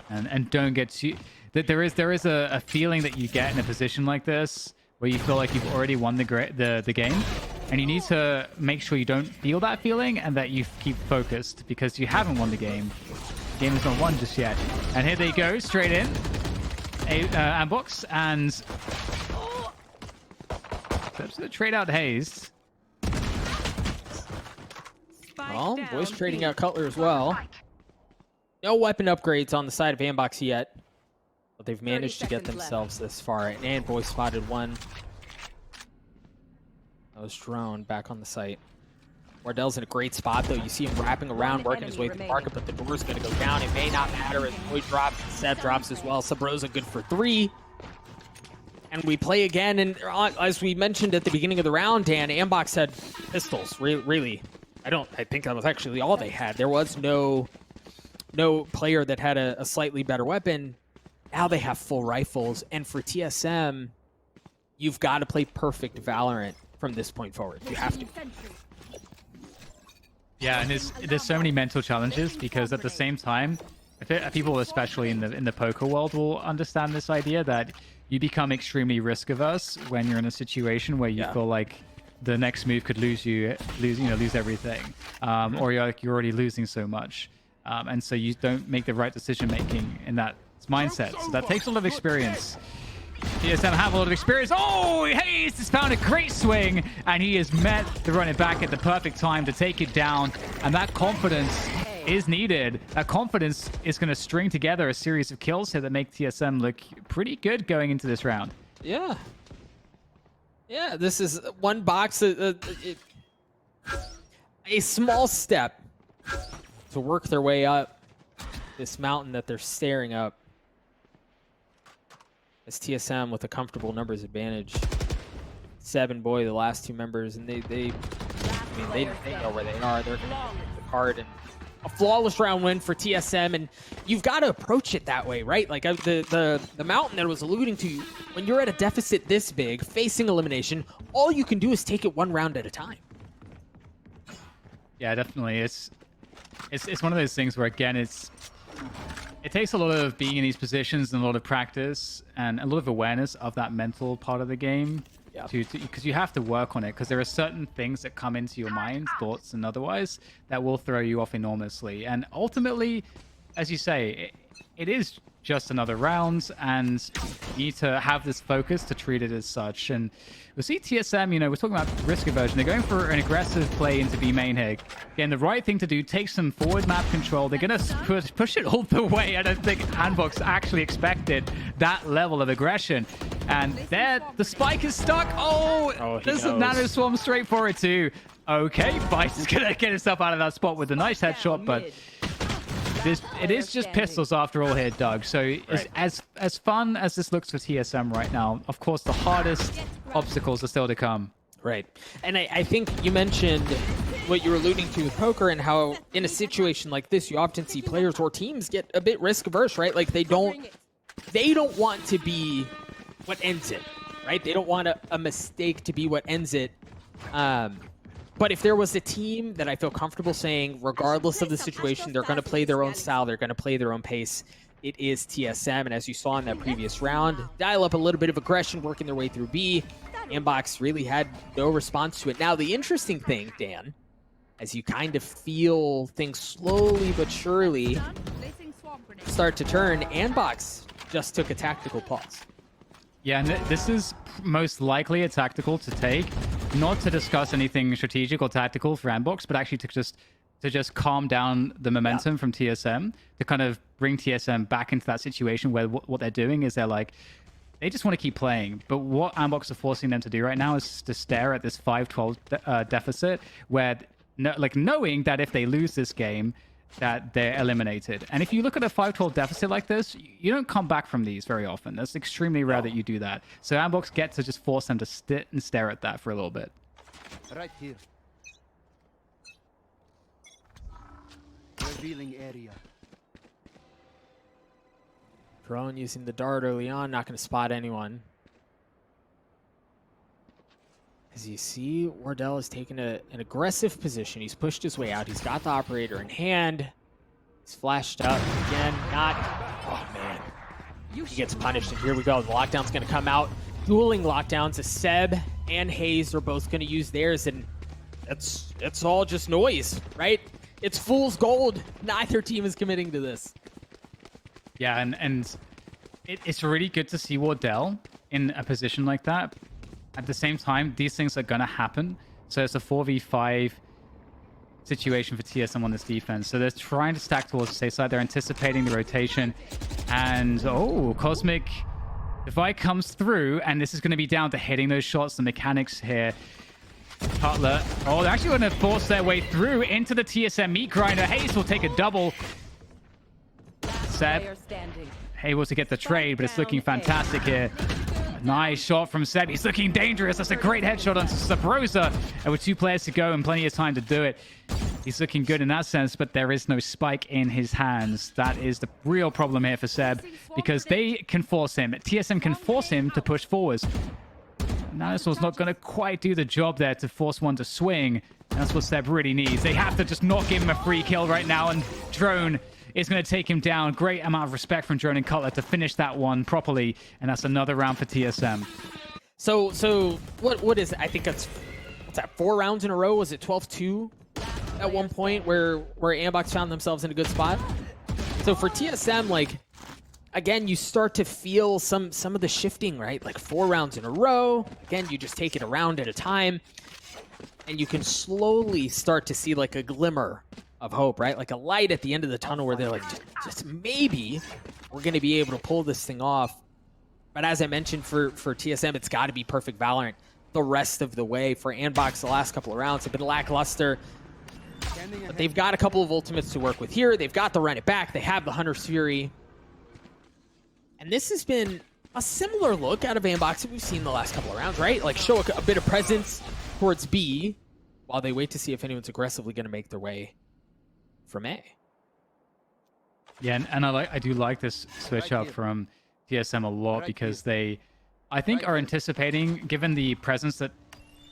and don't get too... There is a feeling that you get in a position like this where you feel like you've already won the game, and you need to make sure you don't feel that feeling and that you keep focused because you haven't won the game. The game is not won just yet. And here they go, straight in. ANDBOX, and... That's going to trade out hazed. Well, boys trading out Cutler as well. No weapon upgrades on the side of ANDBOX yet, but they've managed to get themselves this far. And boys spotted one. That was drone back on the site. Wardell's in a great spot, though. You see him wrapping around, working his way through the market, but the door's going to go down. It may not matter as Boy drops, Seb drops as well. Subroza good for 3. And we play again, and as we mentioned at the beginning of the round, Dan, ANDBOX had pistols, really. I think that was actually all they had. There was no player that had a slightly better weapon. Now they have full rifles, and for TSM, you've got to play perfect Valorant from this point forward. You have to. Yeah, and there's so many mental challenges because at the same time, people especially in the poker world will understand this idea that you become extremely risk averse when you're in a situation where you feel like the next move could lose everything, or you're already losing so much, and so you don't make the right decision making in that mindset. So that takes a lot of experience. TSM have a lot of experience. Oh, Hayes has found a great swing, and he has met the running back at the perfect time to take it down, and that confidence is needed. That confidence is going to string together a series of kills here that make TSM look pretty good going into this round. Yeah. Yeah, this is one box, a small step to work their way up this mountain that they're staring up. As TSM with a comfortable numbers advantage. 7 boy, the last 2 members, and they know where they are. They're going to get the card, and a flawless round win for TSM, and you've got to approach it that way, right? Like the mountain that I was alluding to, when you're at a deficit this big, facing elimination, all you can do is take it 1 round at a time. Yeah, definitely. It's one of those things where, again, it takes a lot of being in these positions and a lot of practice and a lot of awareness of that mental part of the game. Yeah. Because you have to work on it, because there are certain things that come into your mind, thoughts and otherwise, that will throw you off enormously. And ultimately, as you say, it is just another round, and you need to have this focus to treat it as such. And we'll see TSM, we're talking about risk aversion. They're going for an aggressive play into B main here. Again, the right thing to do, take some forward map control. They're going to push it all the way. I don't think ANDBOX actually expected that level of aggression. And there, the spike is stuck. Oh there's a nano swarm straight for it too. Okay, Vice is going to get himself out of that spot with a nice headshot, but it is just pistols after all here, Doug. So as fun as this looks for TSM right now, of course, the hardest obstacles are still to come. Right. And I think you mentioned what you were alluding to with poker and how in a situation like this, you often see players or teams get a bit risk averse, right? Like they don't want to be what ends it, right? They don't want a mistake to be what ends it. But if there was a team that I feel comfortable saying, regardless of the situation, they're going to play their own style, they're going to play their own pace, it is TSM. And as you saw in that previous round, dial up a little bit of aggression, working their way through B. ANDBOX really had no response to it. Now, the interesting thing, Dan, as you kind of feel things slowly but surely start to turn, ANDBOX just took a tactical pause. Yeah, and this is most likely a tactical to take, not to discuss anything strategic or tactical for ANDBOX, but actually to just calm down the momentum from TSM, to kind of bring TSM back into that situation where what they're doing is they just want to keep playing. But what ANDBOX are forcing them to do right now is to stare at this 5-12 deficit, where knowing that if they lose this game, that they're eliminated. And if you look at a 5-12 deficit like this, you don't come back from these very often. That's extremely rare that you do that. So ANDBOX get to just force them to sit and stare at that for a little bit. Right here. Revealing area. Drone using the dart early on, not going to spot anyone. As you see, Wardell has taken an aggressive position. He's pushed his way out. He's got the operator in hand. He's flashed up again. Not. Oh, man. He gets punished, and here we go. The lockdown's going to come out. Dueling lockdowns. As Seb and Hazed are both going to use theirs, and it's all just noise, right? It's fool's gold. Neither team is committing to this. Yeah, and it's really good to see Wardell in a position like that. At the same time, these things are going to happen. So it's a 4v5 situation for TSM on this defense. So they're trying to stack towards the safe side. They're anticipating the rotation. And, oh, Cosmic Divide comes through. And this is going to be down to hitting those shots. The mechanics here. Cutler. Oh, they're actually going to force their way through into the TSM meat grinder. Hayes will take a double. Seb able to get the trade, but it's looking fantastic here. Nice shot from Seb. He's looking dangerous. That's a great headshot onto subroza. And with 2 players to go and plenty of time to do it, he's looking good in that sense, but there is no spike in his hands. That is the real problem here for Seb, because they can force him. TSM can force him to push forwards. Dinosaur's not going to quite do the job there to force one to swing. And that's what Seb really needs. They have to just not give him a free kill right now, and Drone is going to take him down. Great amount of respect from Drone and Cutler to finish that one properly, and that's another round for TSM. So what is it? I think that's, what's that, 4 rounds in a row? Was it 12-2 at one point where ANDBOX found themselves in a good spot? So for TSM, like, again, you start to feel some of the shifting, right? Like 4 rounds in a row. Again, you just take it a round at a time, and you can slowly start to see like a glimmer of hope, right? Like a light at the end of the tunnel where they're like, just maybe we're going to be able to pull this thing off. But as I mentioned, for TSM, it's got to be perfect Valorant the rest of the way. For ANDBOX, the last couple of rounds have been lackluster. But they've got a couple of ultimates to work with here. They've got the run it back. They have the Hunter's Fury. And this has been a similar look out of ANDBOX that we've seen the last couple of rounds, right? Like show a bit of presence towards B while they wait to see if anyone's aggressively going to make their way from A. Yeah, and I do like this switch up from TSM a lot, because they, I think, are anticipating, given the presence that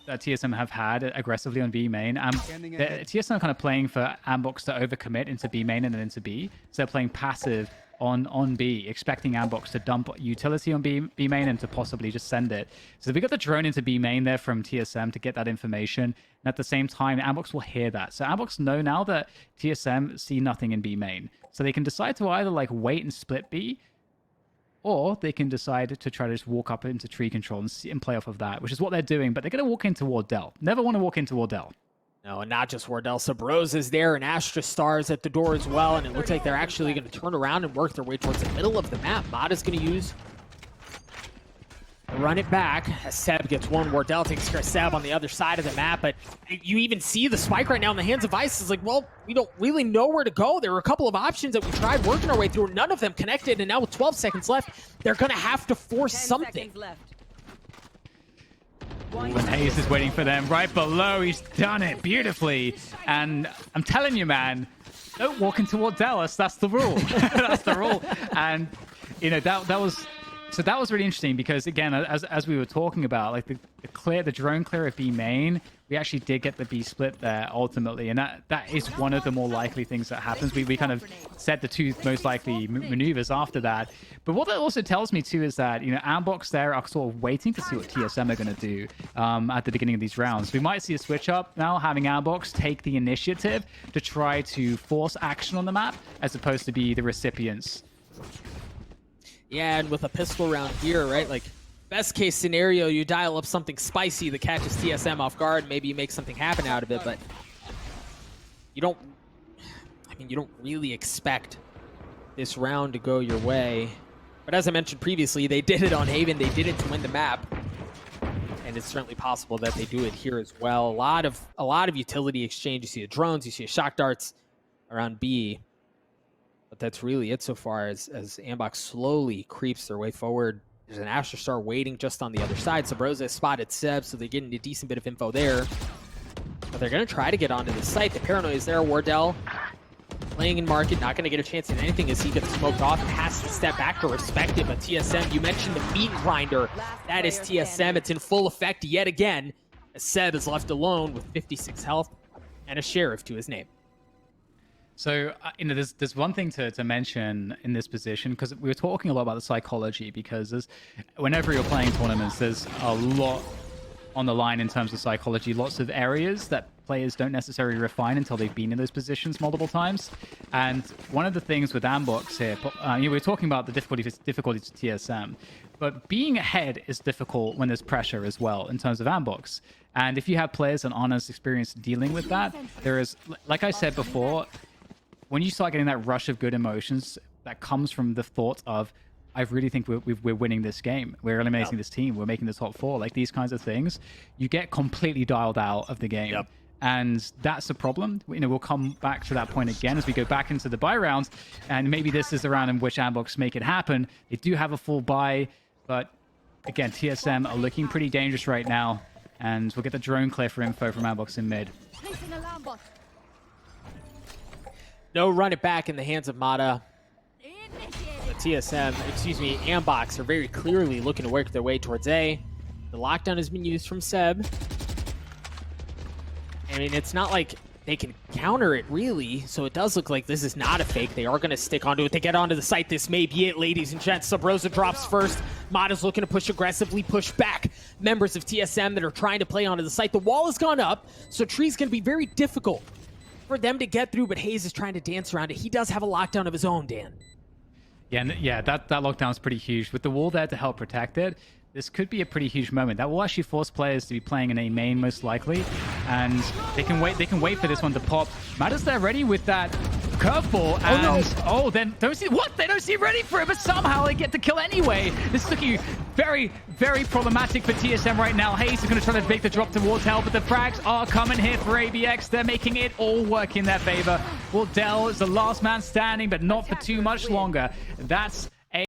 TSM have had aggressively on B main. TSM are kind of playing for ANDBOX to overcommit into B main and then into B. So they're playing passive on B, expecting ANDBOX to dump utility on B main and to possibly just send it. So we got the drone into B main there from TSM to get that information. And at the same time, ANDBOX will hear that. So ANDBOX know now that TSM see nothing in B main. So they can decide to either like wait and split B, or they can decide to try to just walk up into tree control and play off of that, which is what they're doing. But they're going to walk into Wardell. Never want to walk into Wardell. No, and not just Wardell. Subroza is there, and Astra Star's at the door as well, and it looks like they're actually going to turn around and work their way towards the middle of the map. Mada's going to use run it back as Seb gets one. Wardell takes care of Seb on the other side of the map, but you even see the spike right now in the hands of Ice. It's like, well, we don't really know where to go. There were a couple of options that we tried working our way through. None of them connected, and now with 12 seconds left, they're going to have to force something. When Hayes is waiting for them right below, he's done it beautifully. And I'm telling you, man, don't walk into Wardell. That's the rule. That's the rule. And, you know, that was really interesting, because, again, as we were talking about, like the drone clear of B main, we actually did get the B split there ultimately, and that is one of the more likely things that happens. We kind of said the 2 most likely maneuvers after that. But what that also tells me too is that, you know, ANDBOX there are sort of waiting to see what TSM are going to do at the beginning of these rounds. We might see a switch up now, having ANDBOX take the initiative to try to force action on the map as opposed to be the recipients. Yeah, and with a pistol round here, right? Like, best case scenario, you dial up something spicy that catches TSM off guard. Maybe you make something happen out of it, but you don't really expect this round to go your way. But as I mentioned previously, they did it on Haven. They did it to win the map. And it's certainly possible that they do it here as well. A lot of utility exchange. You see the drones, you see the shock darts. around B. But that's really it so far as ANDBOX slowly creeps their way forward. There's an Astra Star waiting just on the other side. Subroza has spotted Seb, so they're getting a decent bit of info there. But they're going to try to get onto the site. The paranoia is there. Wardell playing in market, not going to get a chance at anything as he gets smoked off and has to step back to respect it. But TSM, you mentioned the meat grinder. That is TSM. It's in full effect yet again, as Seb is left alone with 56 health and a sheriff to his name. So, there's one thing to mention in this position, because we were talking a lot about the psychology, because whenever you're playing tournaments, there's a lot on the line in terms of psychology, lots of areas that players don't necessarily refine until they've been in those positions multiple times. And one of the things with ANDBOX here, we were talking about the difficulty to TSM, but being ahead is difficult when there's pressure as well in terms of ANDBOX. And if you have players that aren't as experienced dealing with that, there is, like I said before, when you start getting that rush of good emotions that comes from the thought of, I really think we're winning this game. We're eliminating this team. We're making the top 4. Like these kinds of things, you get completely dialed out of the game. Yep. And that's a problem. We'll come back to that point again as we go back into the buy round. And maybe this is the round in which ANDBOX make it happen. They do have a full buy, but again, TSM are looking pretty dangerous right now. And we'll get the drone clear for info from ANDBOX in mid. Placing alarm bot. No run it back in the hands of Mata. TSM, ANDBOX are very clearly looking to work their way towards A. The lockdown has been used from Seb. I mean, it's not like they can counter it, really, so it does look like this is not a fake. They are going to stick onto it. They get onto the site. This may be it, ladies and gents. Subroza drops first. Mata's looking to push aggressively, push back members of TSM that are trying to play onto the site. The wall has gone up, so Tree's going to be very difficult for them to get through, but Hazed is trying to dance around it. He does have a lockdown of his own, Dan. Yeah, that lockdown is pretty huge. With the wall there to help protect it, this could be a pretty huge moment. That will actually force players to be playing in a main most likely, and they can wait for this one to pop. Mata's there ready with that curveball, and then they don't seem ready for it, but somehow they get the kill anyway. This is looking very, very problematic for TSM right now. Hazed is going to try to make the drop to wardell, but the frags are coming here for ABX. They're making it all work in their favor. Wardell is the last man standing, but not for too much longer. That's